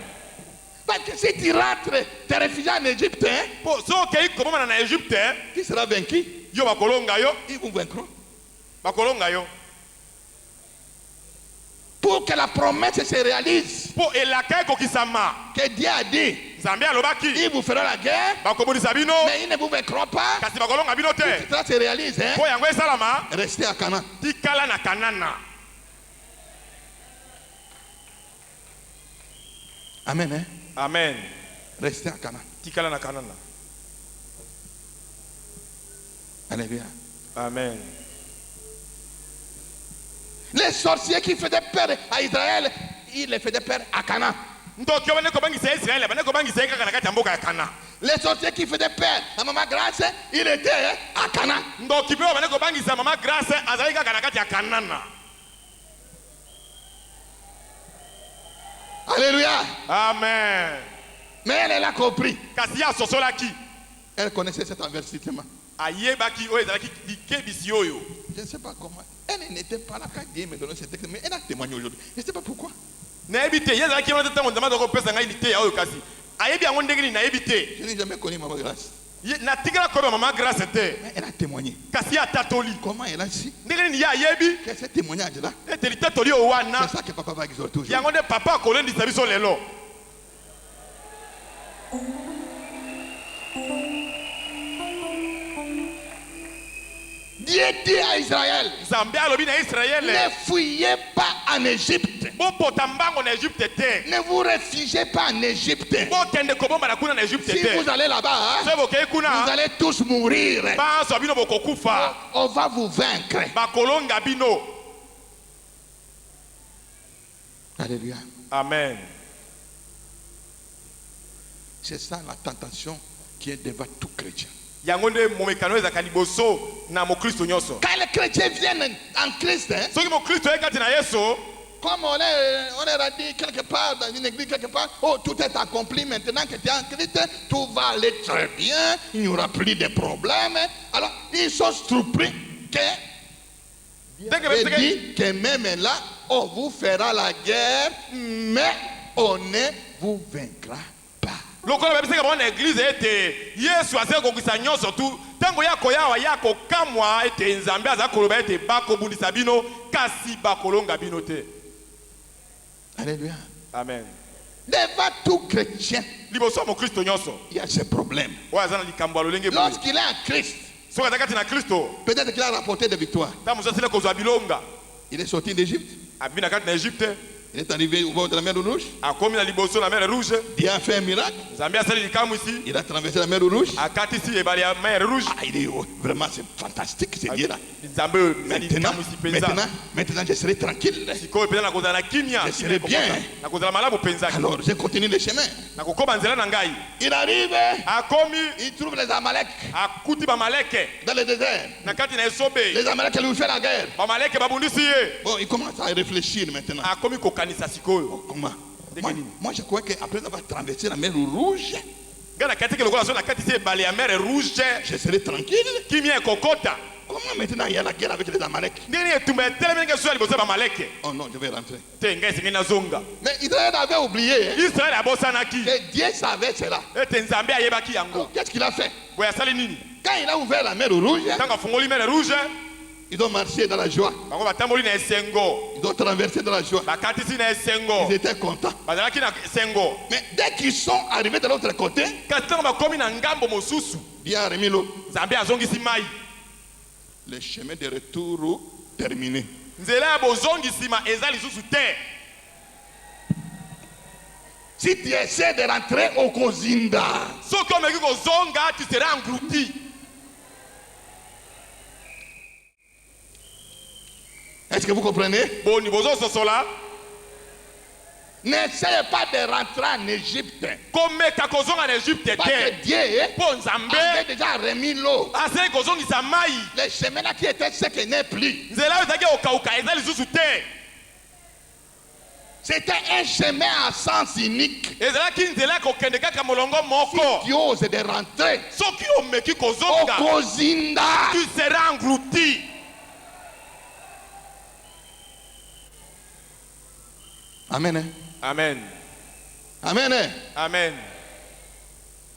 Parce que si tu rentres, te réfugies en Égypte, qui sera vaincu? Ils vous vaincront. Pour que la promesse se réalise, que Dieu a dit, ils vous feront la guerre, mais ils ne vous vaincront pas. Pour que ça se réalise, restez à Canaan. Amen. Amen. Restez à Canaan. Alléluia. Amen. Les sorciers qui faisaient peur à Israël, ils les faisaient peur à Canaan. Les sorciers qui faisaient peur à Maman Grâce, il était à Canaan. Alléluia. Amen. Mais elle a compris. Elle connaissait cet avertissement. Je ne sais pas comment. Elle n'était pas là quand Dieu me donnait ce texte, mais elle a témoigné aujourd'hui. Je ne sais pas pourquoi. Je n'ai jamais connu Maman Grâce. natikala koyeba mama grâce te elle a témoigné. kasi atatoli Comment elle a su? ndenge nini ye ayebi Qu'est-ce que ce témoignage là? ete litatoli oyo wana C'est ça que papa va exhorter toujours. yango nde papa akolendisa biso lelo. Dieu dit à Israël, nzambe alobi na israele ne fuyez pas en Égypte. bopota mbango na egypte te Ne vous réfugiez pas en Égypte. bokende kobombana kuna na egypte Si te vous allez là-bas, soki bokei vous kuna allez tous mourir. banso bino bokokufa On va vous vaincre. bakolonga bino. Alléluia. Amen. C'est ça la tentation qui est devant tout chrétien. yango nde momekano ezalaka liboso na mokristo nyonso. Quand les chrétiens viennent en Christ, hein, soki mokristo ye kati na yesu comme on est dit quelque part dans une église quelque part, oh tout est accompli maintenant que tu es en Christ, tout va aller très bien, il n'y aura plus de problèmes. Alors ils sont surpris que Dieu avait dit que même là, on vous fera la guerre, mais on ne vous vaincra pas. lokola babisaka bango na eglize ete yesu asili kokokisa nyonso tu ntango ya koyawa ya kokamwa ete nzambe aza koloba ete bakobundisa bino kasi bakolonga bino te. Alléluia. Amen. Devant tout chrétien, liboso ya mokristo nyonso il y a ce problème. oyo aza na likambo ya lolenge boye. Lorsqu'il est en Christ, soki aza kati na kristo peut-être qu'il a rapporté des victoires. ntango mosu asili kozwa bilonga Il est sorti d'Égypte, abi na kati na egypte il est arrivé au bord de la mer Rouge, akomi na liboso na mer rouge Dieu a fait un miracle, nzambe asali likamwisi il a traversé la mer Rouge. akatisi ebale ya mer rouge. Ah, il est vraiment c'est fantastique ce Dieu là. nzambe oyo ezali likamwisi mpenza. Maintenant je serai tranquille. sikoyo mpenza nakozala na kimia Je serai bien. nakozala malamu mpenza. Alors je continue le chemin. nakokoma nzela na ngai Il arrive, akomi il trouve les Amalek akuti bamaleke dans le désert. na kati na esobe Les Amalek lui font la guerre. bamaleke babundisi ye Bon, il commence à réfléchir maintenant. akomi kokanisa sikoyo. Comment? Moi je crois qu'après avoir traversé la mer Rouge, ngai nakatiki lokola so nakatisi ebale ya mer rouge je serai tranquille. kimia ekokota. Comment maintenant il y a la guerre avec les Amalek? ndeni etumba etelemi ndenge so ya liboso ya bamaleke Oh non, je vais rentrer. te ngai esengeli nazonga. Mais Israël avait oublié hein, israele abosanaki que Dieu savait cela. ete nzambe ayebaki yango. Alors, qu'est-ce qu'il a fait? boye asali nini Quand il a ouvert la mer Rouge, ntango afungoli mer rouge ils ont marché dans la joie. bango batamboli na esengo Ils ont traversé dans la joie. bakatisi na esengo Ils étaient contents. bazalaki na esengo. Mais dès qu'ils sont arrivés de l'autre côté, kasi ntango bakomi na ngambo mosusu Dieu a remis l'eau. nzambe azongisi mai. Le chemin de retour terminé. nzela ya bozongisima eza lisusu te. Si tu essaies de rentrer au Kozinda, soki omeki kozonga tu seras englouti. est-ce que vous comprenez? boni bozososola N'essayez pas de rentrer en Égypte. komeka kozonga na egypte Parce que te Dieu mpo nzambe avait déjà remis l'eau. asali kozongisa mai. Le chemin là qui était sec n'est plus. nzela oyo ezalaki kokauka eza lisusu te. C'était un chemin à sens unique. ezalaki nzela ya kokende kaka molongo Si moko. tu oses de rentrer soki omeki au kozonga Kozinda, tu seras englouti. Amen. Hein? amen. Amen. Hein? amen.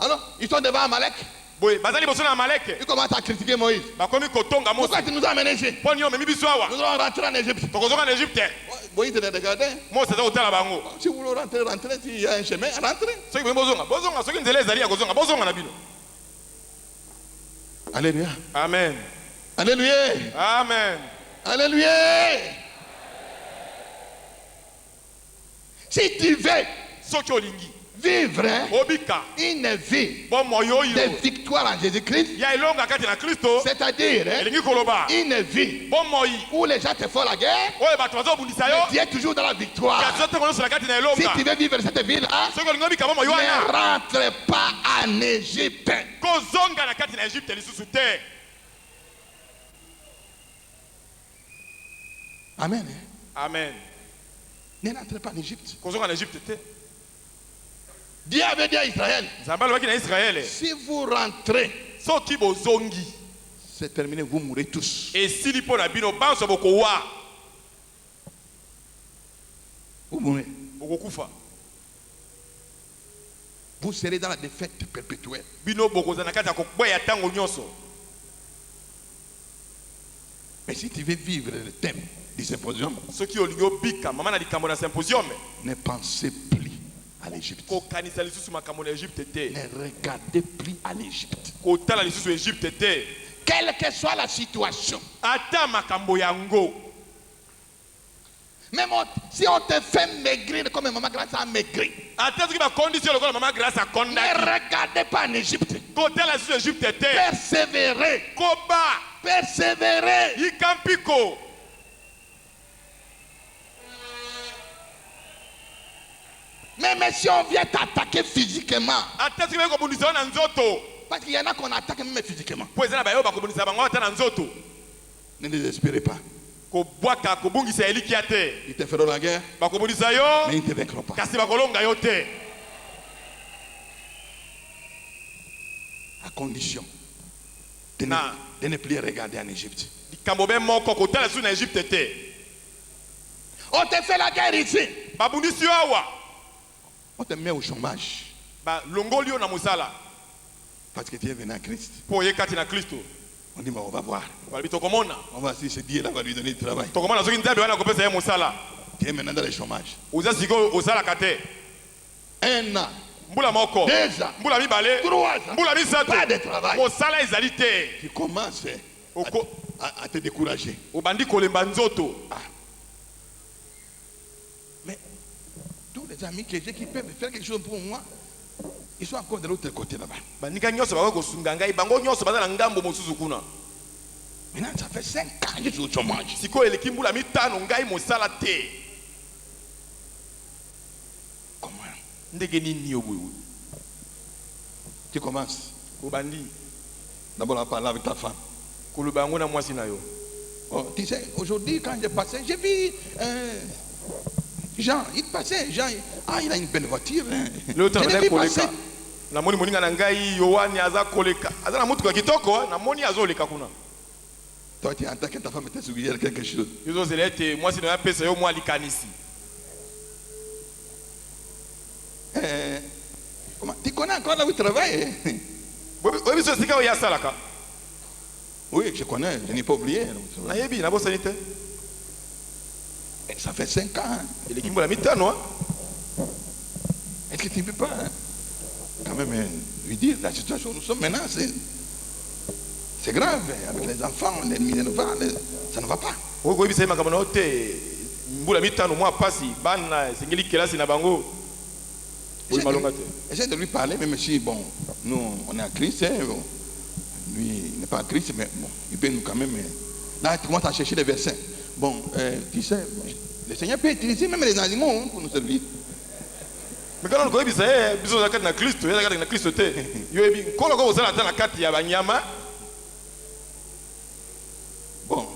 Alors, ils sont devant Amalek. boye baza liboso na amaleke Ils commencent à critiquer Moïse. bakomi kotonga mosi. Pourquoi tu nous as amenés ici? mpo nini omemi biso awa Nous allons rentrer en Égypte. tokozonga na egypte. Moïse te regardait. mosi aza kotala bango. Si vous voulez rentrer, rentrez. S'il y a un chemin, rentrez. soki bomi bozonga soki nzela ezali ya kozonga bozonga na bino. Alléluia. amen. Alléluia. amen. Alléluia. Si tu veux soki olingi vivre obika une vie bomoi oyo de victoire en Jésus-Christ, ya elonga kati na kristo c'est-à-dire elingi koloba une vie bomoi où les gens te font la guerre, oyo bato bazobundisa yo mais tu es toujours dans la victoire. kasi otengo nyonso na kati na Si elonga. tu veux vivre cette ville-là, soki olingi obika bomoi ne wana rentre pas en Égypte. kozonga na kati na egypte lisusu te. Amen. Hein? amen. Ne rentre pas en Égypte. kozonga na egypte te. Dieu avait dit à Israël, nzambe alobaki na israele si vous rentrez, soki bozongi c'est terminé, vous mourrez tous. esili mpo na bino banso bokowa Vous mourrez. bokokufa. vous serez dans la défaite perpétuelle. Bino bokoza na kati ya koboya tango nyonso. Mais si tu veux vivre le thème du symposium, ceux qui ont bika mama na likambo na symposium, ne pensez plus à l'Égypte. Ko kanisa lisusu makambo na Égypte te. Ne regardez plus à l'Égypte. Ko tala lisusu Égypte te. Quelle que soit la situation. Ata makambo yango. Même si on te fait maigrir comme maman Grâce a maigri. Ne regardez pas en Égypte. Persévérez. Persévérez. Même si on vient t'attaquer physiquement. Parce qu'il y en a qu'on attaque même physiquement. Ne désespérez pas. Ils te feront la guerre, mais ils ne te vaincront pas. À condition de ne plus regarder en Égypte. On te fait la guerre ici. On te met au chômage. Parce que tu es venu à Christ. On dit, on va voir. On va si ce Dieu là va lui donner du travail. Tu es maintenant dans le chômage. 1 an. 2 ans. 3 ans. Pas de travail. Tu commences à te décourager. Mais tous les amis que j'ai qui peuvent faire quelque chose pour moi, ils sont encore de l'autre côté là-bas. Maintenant, ça fait 5 ans que je suis au chômage. Comment? Tu commences. D'abord, à parler avec ta femme. Oh, tu sais, aujourd'hui, quand j'ai passé, j'ai vu Jean, il passait. Jean, il a une belle voiture. L'autre, na moni moninga na ngai Yohani aza koleka aza na mutuka kitoko na moni azoleka kuna. Toi tu entends que ta femme te suggère quelque chose. Yozo zelete moi si na pesa yo moi likanisi. Comment tu connais encore là où tu travailles? Oui, biso sika ya salaka. Oui, je connais, je n'ai pas oublié. Na yebi na bosa nite. Ça fait 5 ans. Il est kimbo la mitano. Est-ce que tu ne peux pas quand même lui dire la situation où nous sommes maintenant, c'est grave. Avec les enfants, les Minerva, ça ne va pas. Essaye de lui parler, même si, bon, nous, on est en Christ, hein, bon, lui, il n'est pas en Christ, mais bon, il peut nous quand même. Là, tu commences à chercher les versets. Bon, tu sais, le Seigneur peut utiliser même les animaux pour nous servir. Mais quand on connaît ça, besoin de la Christ, il y a la Christ te. Quand on voit la carte, il y a banyama. Bon,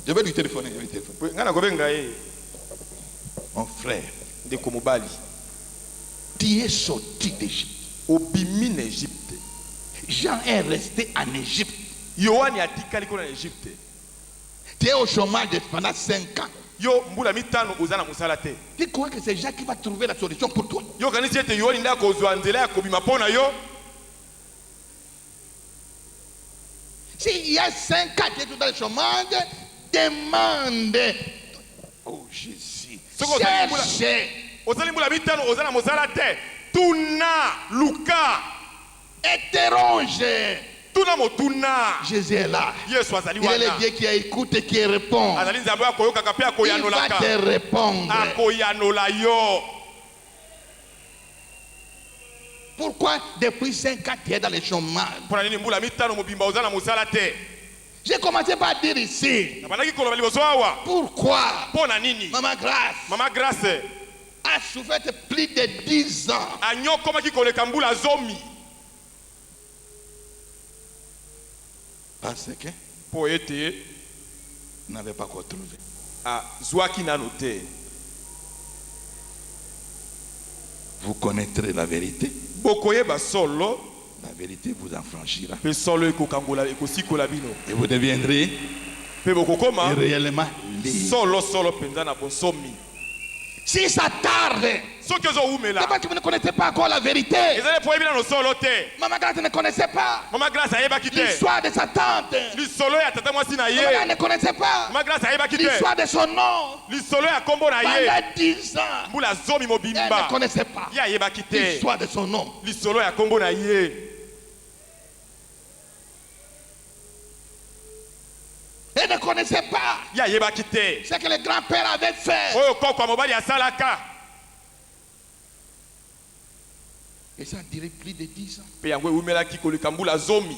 je vais lui téléphoner. Mon frère, de Komobali, tu es sorti d'Égypte. Obimine Égypte. Jean est resté en Égypte. Yohani a tikali en Égypte. Tu es au chômage pendant 5 ans. Yo mbula mitano uzana musala te. Tu crois que c'est Jacques qui va trouver la solution pour toi? Yo kanisi ete yo linda ko zwa nzela ya kobima pona yo. Si il y a 5 ans que tu es dans le chômage, demande. Oh Jésus. Cherche. Ozali mbula mitano uzana musala te. Tuna luka. Interroge. Jésus est là. Il est le Dieu qui écoute et qui répond. Il va te répondre. Pourquoi depuis 5 ans tu es dans le chômage? J'ai commencé par dire ici. Pourquoi Maman Grâce a souffert plus de 10 ans. Parce que n'avait pas quoi trouver. Vous connaîtrez la vérité. La vérité vous affranchira. Et vous deviendrez réellement libres. Si ça tarde, soki ozoumela c'est parce que vous ne connaissez pas encore la vérité. ezali po oyebina nosolo te. Maman Grace ne connaissait pas Mama Grace ayebaki te l'histoire de sa tante. lisolo ya tata mwasi na Maman ye. Grace ne connaissait pas Mama Grace ayebaki te l'histoire de son nom. lisolo ya kombo na ye. Pendant 10 ans, mbula zomi elle ne mobimba connaissait pas ye ayebaki te l'histoire de son nom. lisolo ya kombo na ye. Elle ne connaissait pas ye ayebaki te ce que le grand-père avait fait. oyo koko ya mobali asalaka. Et ça a duré plus de 10 ans. mpe yango ewumelaki koleka mbula zomi.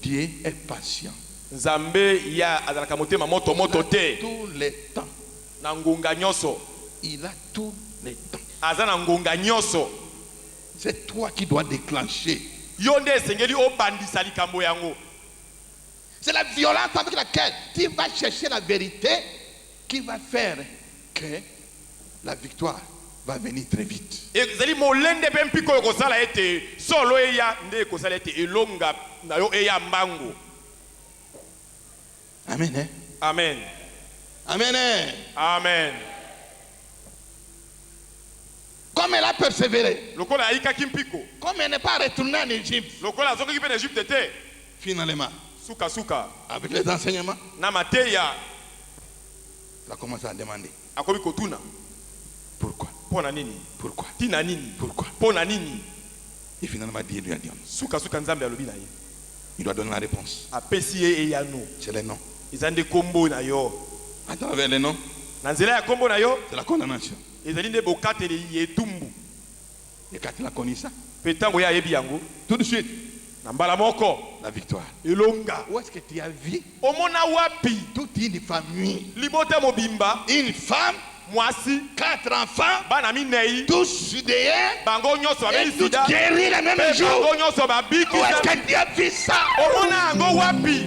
Dieu est patient. nzambe ya azalaka motema moto moto te Tous les temps. na ngonga nyonso. Il a tous les temps. aza na ngonga nyonso. C'est toi qui dois déclencher. yo nde esengeli obandisa likambo yango. C'est la violence avec laquelle tu vas chercher la vérité qui va faire que la victoire va venir très vite. ezali molende mpe mpiko oyo kosala ete solo eya nde ekosala ete elonga na yo eya mbangu. Amen. Hein? Amen. Amen. Hein? Amen. Comme elle a persévéré, lokola ayikaki mpiko, comme elle n'est pas retournée en Égypte, lokola azokaki mpe na Egypte te, finalement, sukasuka avec les enseignements, na mateya elle a commencé à demander akomi kotuna pourquoi. mpo na nini, Pourquoi. tina nini, Pourquoi. mpo na nini. Et finalement, Dieu lui a dit sukasuka nzambe alobi na ye, il doit donner la réponse. apesi ye eyano. C'est le nom. eza nde kombo na yo. À travers le nom, na nzela ya kombo na yo c'est la condamnation. ezali nde bokateli ya etumbu. Et quand il a connu ça, mpe ntango ye ayebi yango, tout de suite, na mbala moko la victoire. elonga. Où est-ce que tu as vu omona wapi toute une famille, libota mobimba, une femme, mwasi 4 enfants, bana minei tous sudéens, bango nyonso et babeli tous sida guéris le même mpe jour. bango nyonso Où est-ce babikisa. que tu as vu ça? omona yango wapi?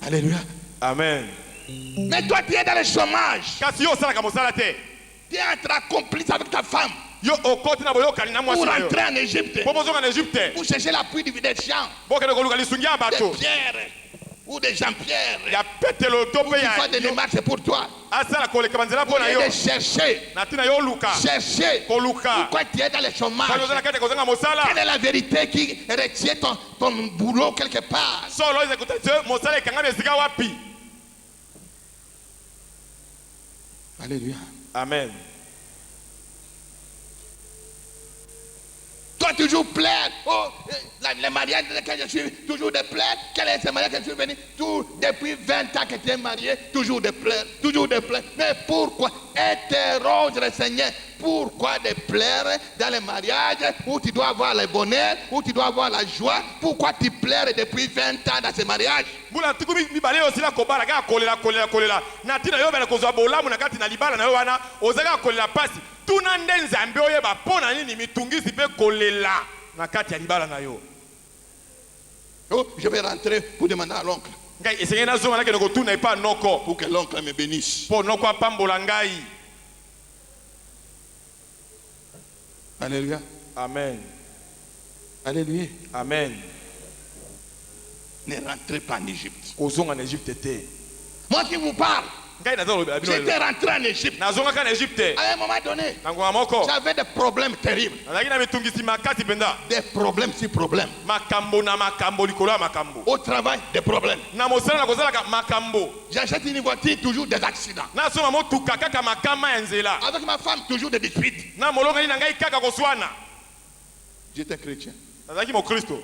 Alléluia. Amen. Mais toi, tu es dans le chômage. kasi yo osalaka mosala te, Tu es entre complice avec ta femme yo okoti na boyokani na mwasi pour na yo entrer en Égypte, mpo bozonga na Egypte pour chercher l'appui des gens, bokende koluka lisungi ya de bato Pierre ou de Jean-Pierre. ya petelo to Ou mpe tu fais des ya démarches pour toi. asala koleka banzela mpo Pour na yo de chercher, na ntina yo oluka chercher. koluka. Pourquoi tu es dans le chômage? Sali ozala kati ya kozanga mosala Quelle est la vérité qui retient ton boulot quelque part? solo ezekuta te mosala ekangami esika wapi? Alléluia. Amen. Toi toujours plaire. Oh, les mariages dans lesquels je suis, toujours de plaire. Quel est ce mariage que je suis venu? Tout, depuis 20 ans que tu es marié, toujours de plaire, toujours de plaire. Mais pourquoi? Interroge le Seigneur. Pourquoi de plaire dans les mariages où tu dois avoir le bonheur, où tu dois avoir la joie? Pourquoi tu plaires depuis 20 ans dans ce mariage? mbula ntiku mibale yo osila kobala kaka kolela na ntina yo bana kozwa bolamu na kati na libala na yo wana ozalaka kolela pasi tuna nde nzambe oyeba mpo na nini mitungisi mpe kolela na kati ya libala na yo. Oh, je vais rentrer pour demander à l'oncle. ngai esengeli nazonga nakende kotuna epa noko Pour que l'oncle me bénisse. mpo noko apambola ngai. Alléluia. Amen. Alléluia. Amen. Ne rentrez pas en Égypte. kozonga na Egypte te. Moi qui vous parle, ngai naza kolobela bino j'étais lelo. rentré en Égypte. nazongaka na Egypte À un moment donné, na ngonga moko j'avais des problèmes terribles. nazalaki na mitungisi makasi mpenza, Des problèmes sur problèmes. makambo na makambo likolo ya makambo. Au travail, des problèmes. na mosala na kozalaka makambo. J'achète une voiture, toujours des accidents. nasomba motuka kaka makama ya nzela. Avec ma femme, toujours des disputes. na molongani na ngai kaka koswana. J'étais chrétien. nazalaki mokristo.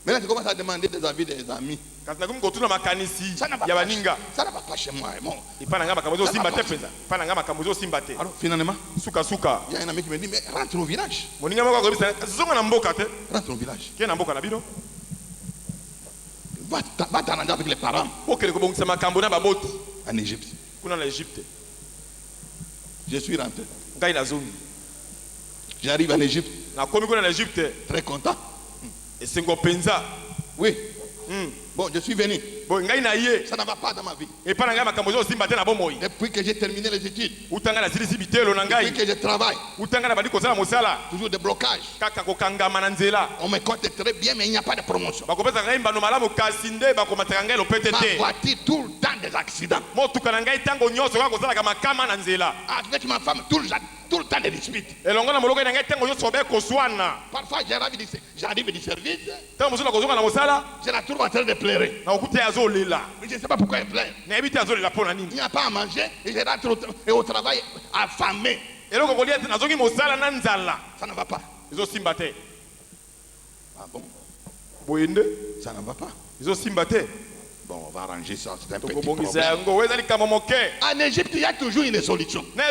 Maintenant, tu commences à demander des avis des amis. kasi nakomi kotuna makanisi Ça n'a pas, ya baninga ça n'a pas chez moi. Bon. epa na ngai makambo ezosimba te mpenza, epa na ngai makambo ezosimba te. Alors, finalement, sukasuka il y a un ami qui me dit, mais rentre au village. moninga moko akobisa zonga na mboka te, Rentre au village. ke na mboka na bino Va t'arranger avec les parents okende kobongisa makambo na baboti en Égypte. kuna na Egypte. Je suis rentré. ngai nazongi J'arrive en Égypte, nakomi kuna na Egypte très content. esengo mpenza. Oui. Bon, je suis venu. Bon, ngai na ye. Ça ne va pas dans ma vie. Et pas ngai makambo zo simba te na bomoi. Depuis que j'ai terminé les études. Utanga na silisi bitelo na ngai. Depuis que je travaille. Utanga na badi kozala mosala. Toujours des blocages. Kaka kokangama na nzela. On me compte très bien, mais il n'y a pas de promotion. Bakopesa ngai mbano malamu kasinde bakomataka ngai lo PTT. Ma voiture tout le temps des accidents. Motuka na ngai tango nyonso ka kozala kama kama na nzela. Avec ma femme tout le temps des disputes. Elongo na moloko na ngai tango nyonso be koswana. Parfois j'arrive du service. Tango mosala kozonga na mosala. Je la trouve en train de pleurer. Na okute azolela. Je ne sais pas pourquoi elle pleure. Na ebite azolela pona nini. Il n'y a pas à manger et je rentre au travail affamé. Eloko kolia te nazongi mosala na nzala. Ça ne va pas. Izo simba te. Ah bon? Boyende. Ça ne va pas. Izo simba te. Bon, on va arranger ça, c'est un petit problème. En Égypte, il y a toujours une solution. Mais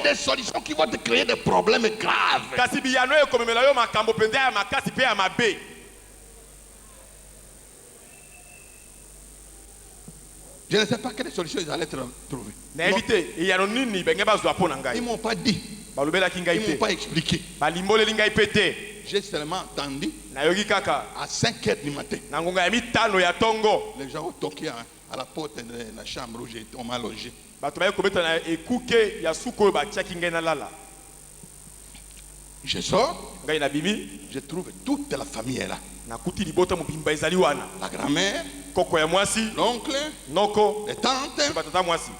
des solutions qui vont te créer des problèmes graves. Je ne sais pas quelle solution ils allaient trouver. Ils ne m'ont pas dit. Ils ne m'ont pas expliqué. J'ai seulement attendu à 5 h du matin. Les gens ont toqué à la porte de la chambre où on m'a logé. Je sors, je trouve toute la famille est là. La grand-mère, l'oncle, les tantes,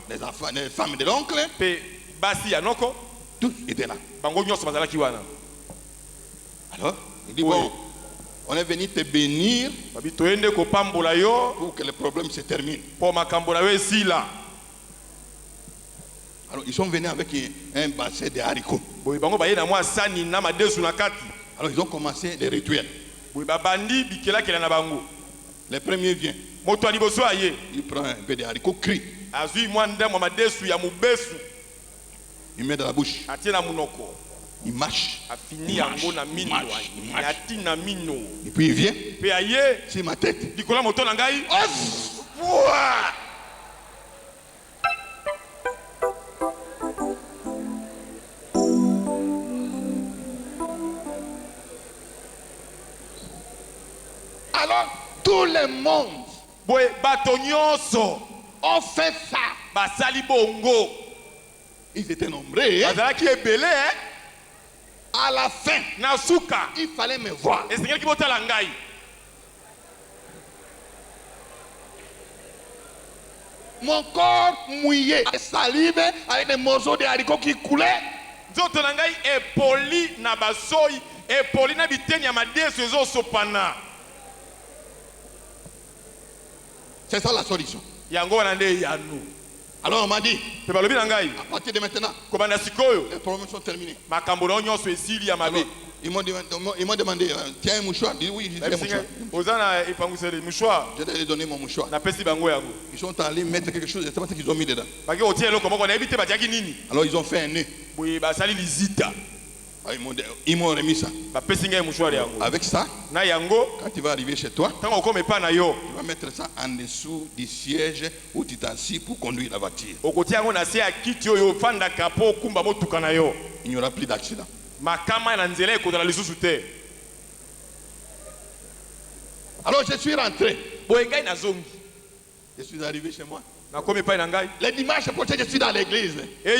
les enfants, les femmes de l'oncle, tous étaient là. Alors, il dit, bon, on est venu te bénir pour que le problème se termine. Alors, ils sont venus avec un bassin de haricots. Alors, ils ont commencé les rituels. Le premier vient. Il prend un peu de haricots cuits. Il met dans la bouche. Il marche. Il marche. Et puis il vient sur ma tête. Alors tout le monde ont fait ça. Ils étaient nombreux. À la fin, il fallait me voir. Mon corps mouillé, salive avec des morceaux de haricots qui coulaient. C'est ça la solution. Alors on m'a dit, à partir de maintenant, les problèmes sont terminés. Alors, ils m'ont demandé, tiens un mouchoir. J'ai dit oui, j'ai un mouchoir. Je vais leur donner mon mouchoir. Ils sont allés mettre quelque chose, je ne sais pas ce qu'ils ont mis dedans. Alors ils ont fait un nez. Ils m'ont remis ça. Avec ça, quand tu vas arriver chez toi, tu vas mettre ça en dessous du siège où tu t'assis pour conduire la voiture. Il n'y aura plus d'accident. Alors je suis rentré. Je suis arrivé chez moi. Le dimanche prochain, je suis dans l'église. Dieu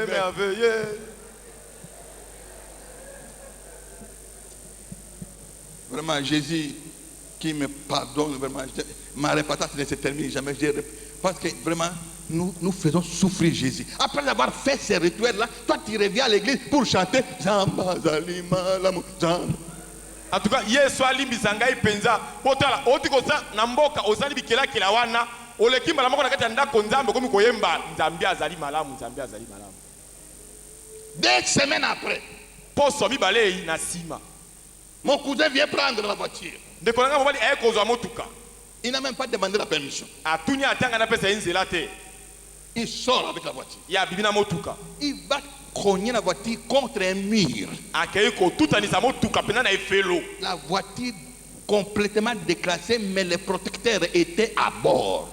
merveilleux. Vraiment, Jésus qui me pardonne, vraiment, ma repentance ne se termine jamais. Parce que vraiment, nous faisons souffrir Jésus. Après avoir fait ces rituels-là, toi tu reviens à l'église pour chanter. En tout cas, Yesu alimbisanga ipenza potala otikosa na mboka osali bikela kila wana olekimba la moko na kati ndako nzambe komi koyemba nzambe azali malamu nzambe azali malamu. 2 semaines après, poso mibale na sima mon cousin vient prendre la voiture. Ndeko nanga mobali ayekozwa motuka. Il n'a même pas demandé la permission. Atunya atanga na pesa inzela te. Il sort avec la voiture. Ya bibina motuka. Il va cogner la voiture contre un mur. La voiture complètement déclassée, mais les protecteurs étaient à bord.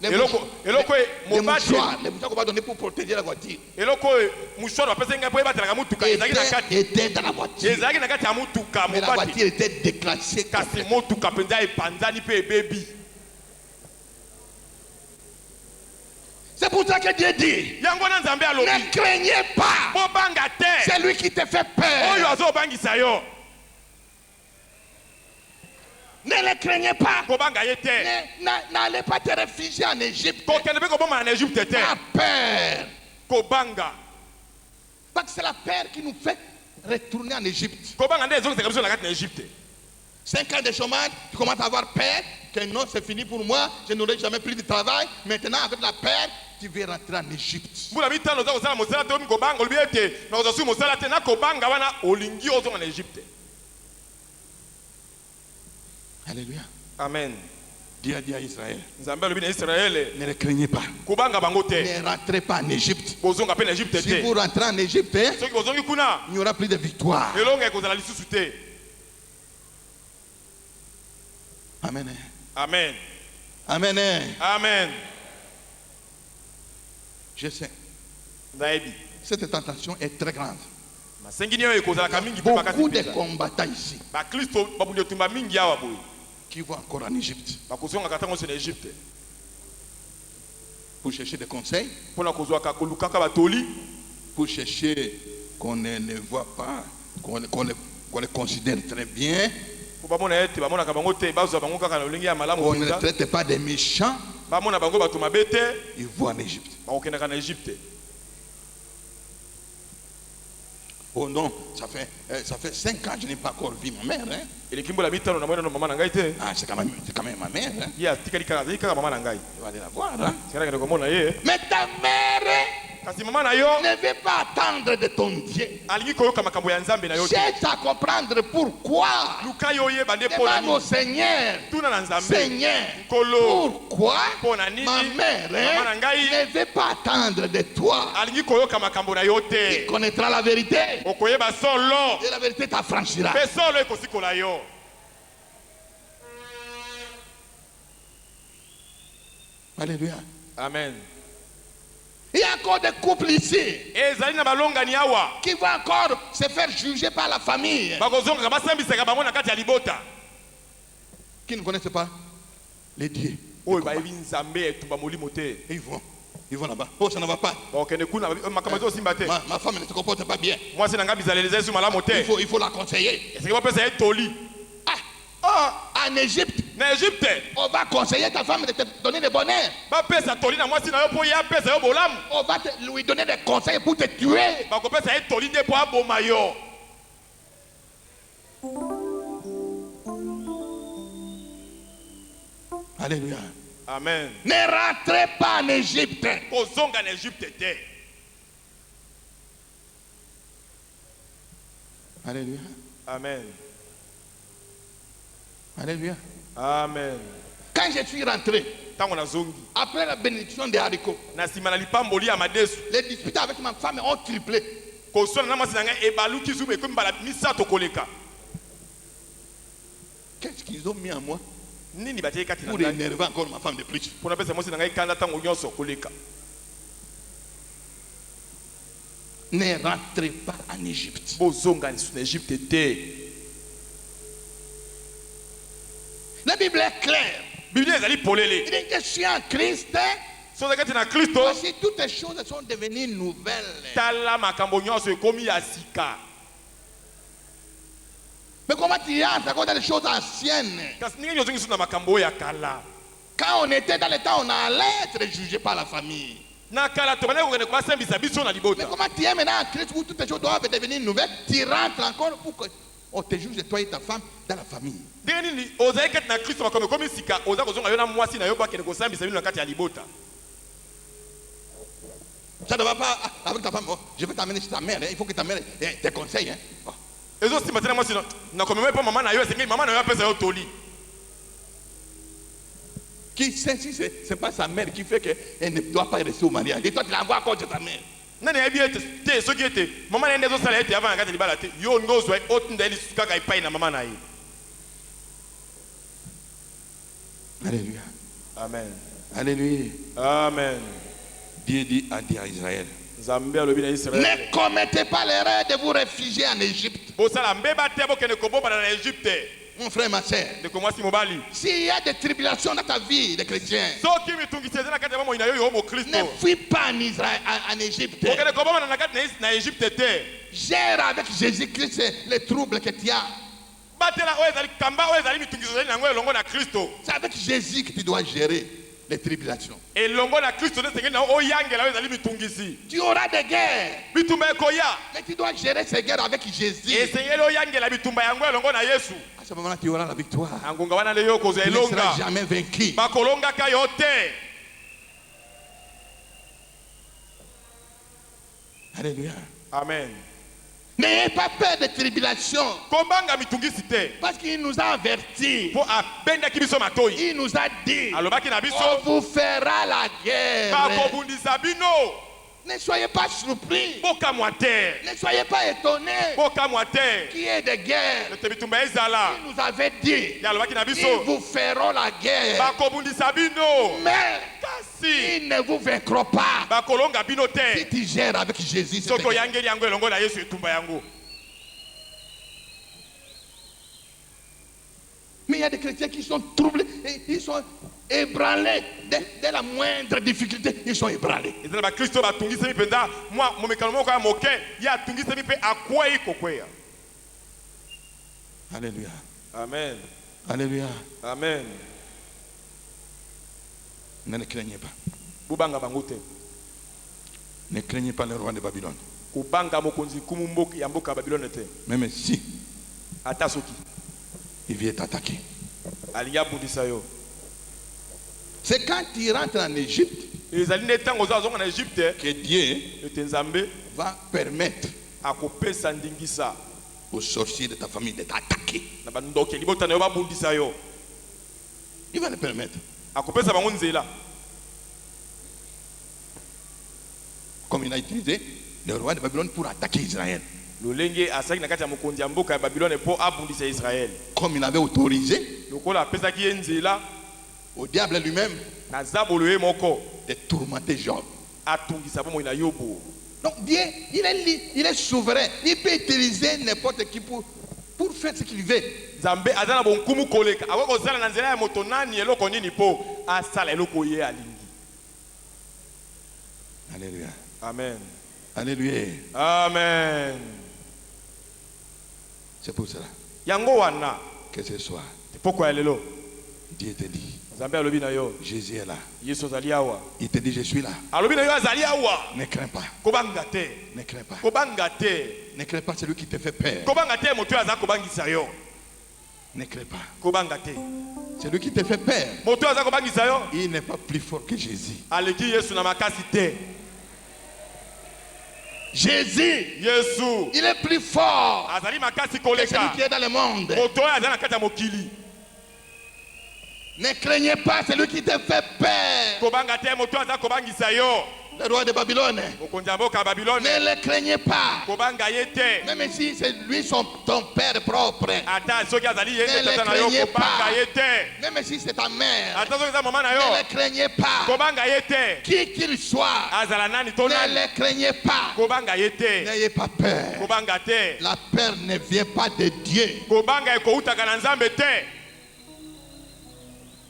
Les mouchoirs qu'on va donner pour protéger la voiture. Étaient dans la voiture. Mais la voiture était déclassée. C'est pour ça que Dieu dit, ne craignez pas. C'est lui qui te fait peur. Ne le craignez pas. N'allez pas te réfugier en Égypte. Pas peur. Parce que c'est la peur qui nous fait retourner en Égypte. 5 ans de chômage, tu commences à avoir peur que non, c'est fini pour moi, je n'aurai jamais plus de travail. Maintenant, avec la peur, tu veux rentrer en Égypte. Alléluia. Amen. Dis à Israël. Ne le craignez pas. Ne rentrez pas en Égypte. Si vous rentrez en Égypte, il n'y aura plus de victoire. Amen. Amen. Amen. Amen. Je sais. Cette tentation est très grande. Beaucoup de combattants ici qui vont encore en Égypte pour chercher des conseils, pour chercher qu'on ne voit pas, qu'on les considère très bien, qu'on ne traite pas des méchants. Ils vont en Égypte. Oh non, ça fait 5 ans que je n'ai pas encore vu ma mère. Hein? Ah, c'est quand même ma mère. Hein? Je vais aller la voir. Hein? Mais ta mère ne veut pas attendre de ton Dieu. Cherche à comprendre pourquoi. Demande au Seigneur. Seigneur, pourquoi ma mère ne veut pas attendre de toi. Il connaîtra la vérité. Et la vérité t'affranchira. Alléluia. Amen. Il y a encore des couples ici qui vont encore se faire juger par la famille, qui ne connaissent pas les dieux. Ils vont là-bas. Oh, ça ne va pas. Ma femme ne se comporte pas bien. Il faut la conseiller. En Égypte, on va conseiller ta femme de te donner des bonheurs. On va lui donner des conseils pour te tuer. Alléluia. Amen. Ne rentrez pas en Égypte. Alléluia. Amen. Alléluia. Amen. Quand je suis rentré, après la bénédiction des haricots, les disputes avec ma femme ont triplé. Qu'est-ce qu'ils ont mis en moi pour énerver encore ma femme de plus? Ne rentrez pas en Égypte. La Bible est claire. Il dit que je suis en Christ. Voici toutes les choses sont devenues nouvelles. Mais comment tu entres encore dans les choses anciennes? Quand on était dans le temps, on allait être jugé par la famille. Mais comment tu es maintenant en Christ où toutes les choses doivent devenir nouvelles? Tu rentres encore pour qu'on te juge de toi et ta femme dans la famille. Ça ne va pas avec ta femme. Oh, je vais t'amener chez ta mère. Il faut que ta mère te conseille. Hein? Oh. Qui sait si ce n'est pas sa mère qui fait qu'elle ne doit pas rester au mariage? Et toi, tu l'envoies encore chez ta mère. Alléluia. Amen. Alléluia. Amen. Dieu dit à Israël. Nzambe alobi na Israël. Ne commettez pas l'erreur de vous réfugier en Égypte. Bosala mbeba te bokende kobomba na Égypte. Mon frère, ma soeur. Ndeko mwasi mobali. S'il y a des tribulations dans ta vie de chrétien, Soki mitungisi ezana kati ya mamo ina yo yo mo Kristo. ne fuis pas en Israël, en Égypte. Bokende kobomba na kati na Égypte te. Gère avec Jésus-Christ les troubles que tu as. Batela oyo ezali kamba oyo ezali mitungisi ezali nango elongo na Kristo. C'est avec Jésus que tu dois gérer les tribulations. Elongo na Kristo nde sengeli na oyangela oyo ezali mitungisi. Tu auras des guerres. Bitumba ekoya. Mais tu dois gérer ces guerres avec Jésus. Esengeli oyangela bitumba yango elongo na Yesu. À ce moment-là, tu auras la victoire. Angunga wana nde yo kozwa Tu ne elonga. seras jamais vaincu. Bakolongaka yo te. Alléluia. Amen. N'ayez pas peur de tribulation. Kobanga mitungisi te. Parce qu'il nous a avertis. Po abendaki biso matoi. Il nous a dit. Alobaki na biso. On vous fera la guerre. Bakobundisa bino. Ne soyez pas surpris. Bokamwa te. Ne soyez pas étonnés. Bokamwa te. Qu'il y ait des guerres. Te bitumba ezala. Il nous avait dit. Alobaki na biso. Ils vous feront la guerre. Bakobundisa bino. Mais kasi ils ne vous vaincront pas. bakolonga bino te. Si tu gères avec Jésus, c'est Soko yangeli yango elongo na Yesu etumba yango. Mais il y a des chrétiens qui sont troublés, et ils sont ébranlés. Dès la moindre difficulté, ils sont ébranlés. Ezana ba Kristo batungisemi penza mwa momekano moko ya moke ya atungisemi pe akwei kokweya. Alléluia. Amen. Alléluia. Amen. Ne craignez pas. Bubanga bango te. Ne craignez pas le roi de Babylone. Kubanga mokonzi kumu mboka ya mboka Babylone te. Même si Ata soki il vient t'attaquer. aliya bundisa yo. C'est quand tu rentres en Égypte Ezali ne tango zazonga na Égypte que Dieu ete Nzambe va permettre akopesa ndingisa aux sorciers de ta famille de t'attaquer. na bandoke libota na yo babundisa yo. Il va le permettre. Akopesa bango nzela. Comme il a utilisé le roi de Babylone pour attaquer Israël. Lolenge asaki na kati ya mokonzi ya mboka ya Babylone po abundisa Israël. Comme il avait autorisé Lokola apesaki ye nzela au diable lui-même na zabolo ye moko de tourmenter Job. atungisa bomoi na Yobo. Donc Dieu, il est souverain. Il peut utiliser n'importe qui pour faire ce qu'il veut. Nzambe azana bonkumu koleka akoki kozala na nzela ya moto nani eloko nini po asala eloko ye alingi. Alléluia. Amen. Alléluia. Amen. C'est pour cela Yango wana que ce soir, pokwa lelo Dieu te dit, Nzambe alobi na yo Jésus est là. Yesu azali awa. Il te dit, je suis là. Alobi na yo azali awa. Ne crains pas. Kobanga te. Ne crains pas. Kobanga te. Ne crains pas celui qui te fait peur. Kobanga te moto aza kobangisa yo. Ne crains pas. Kobanga te. Celui qui te fait peur, Moto aza kobangisa yo. il n'est pas plus fort que Jésus. Aleki Yesu na makasi te. Jésus, Yesu il est plus fort azali makasi que koleka. celui qui est dans le monde. Moto oyo aza na kati ya mokili. Ne craignez pas celui qui te fait peur. Kobanga te moto aza kobangisa yo. Le roi de Babylone. Mokonzi ya mboka ya Babylone. Ne le craignez pas. Kobanga ye te. Même si c'est lui ton père propre. Ata soki azali ye Ne te le tata na yo craignez kobanga pas. ye te. Même si c'est ta mère. Ata soki eza mama na Ne yo le craignez pas. kobanga ye te. Qui qu'il soit. Azala nani to Ne nani le craignez pas. kobanga ye te. N'ayez pas peur. Kobanga te. La peur ne vient pas de Dieu. Kobanga ekoutaka na Nzambe te.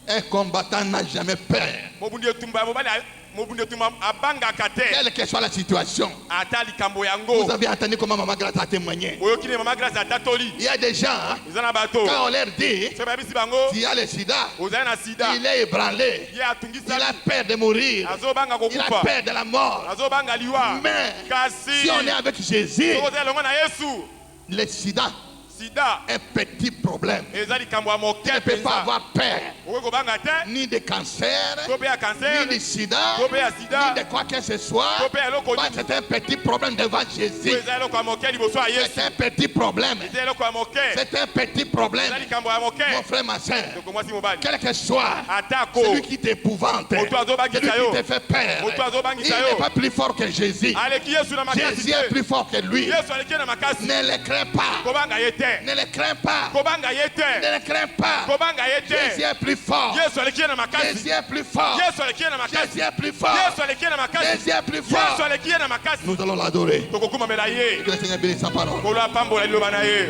Un combattant n'a jamais peur. Mobundi etumba mobali mobundi etumba abangaka te. Quelle que soit la situation. Ata likambo yango. Vous avez entendu comment Maman Grâce a témoigné. Oyokini mama Grâce atatoli. Il y a des gens, hein, Eza na bato. quand on leur dit, Soki bayebisi bango s'il y a le sida, ozali na sida. il est ébranlé. Ye atungisa. Il a peur de mourir. Azobanga Il a kokufa. peur de la mort. Azobanga liwa. Mais Kasi si on est avec Jésus, soki ozali elongo na Yesu, le sida, sida un petit problème. eza likambo ya moke Tu ne peux pas penza. avoir peur Okoki kobanga te. ni de cancer, To mpe ya cancer. ni de sida, To mpe ya sida. ni de quoi que ce soit. To mpe ya eloko Bah, nini. c'est un petit problème devant Po Jésus. eza eloko ya moke liboso ya Yesu. C'est un petit problème. Eza eloko ya moke. C'est un petit problème. Eza likambo ya Mon moke. frère, ma soeur, Ndeko mwasi mobali. quel que soit Atako. celui qui t'épouvante, Moto azobangisa celui yo. qui te fait peur, Moto il azobangisa n'est yo. pas plus fort que Jésus. Aleki Yesu na makasi Jésus est te. plus fort que lui. Yesu aleki ye na makasi. Ne le crains pas. Kobanga ye te. te. Ne le crains pas. Kobanga yete. Ne le crains pas. Kobanga yete. Jésus est plus fort. Yesu alikia na makasi. Jésus est plus fort. Yesu alikia na makasi. Jésus est plus fort. Yesu alikia na makasi. Jésus est plus fort. Yesu alikia na makasi. Nous allons l'adorer. Tokokuma mela ye. Que le Seigneur bénisse sa parole. Kola pambola liloba na ye.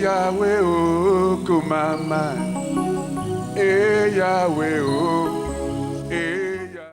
Yahweh, oh, kumama. Yahweh, oh.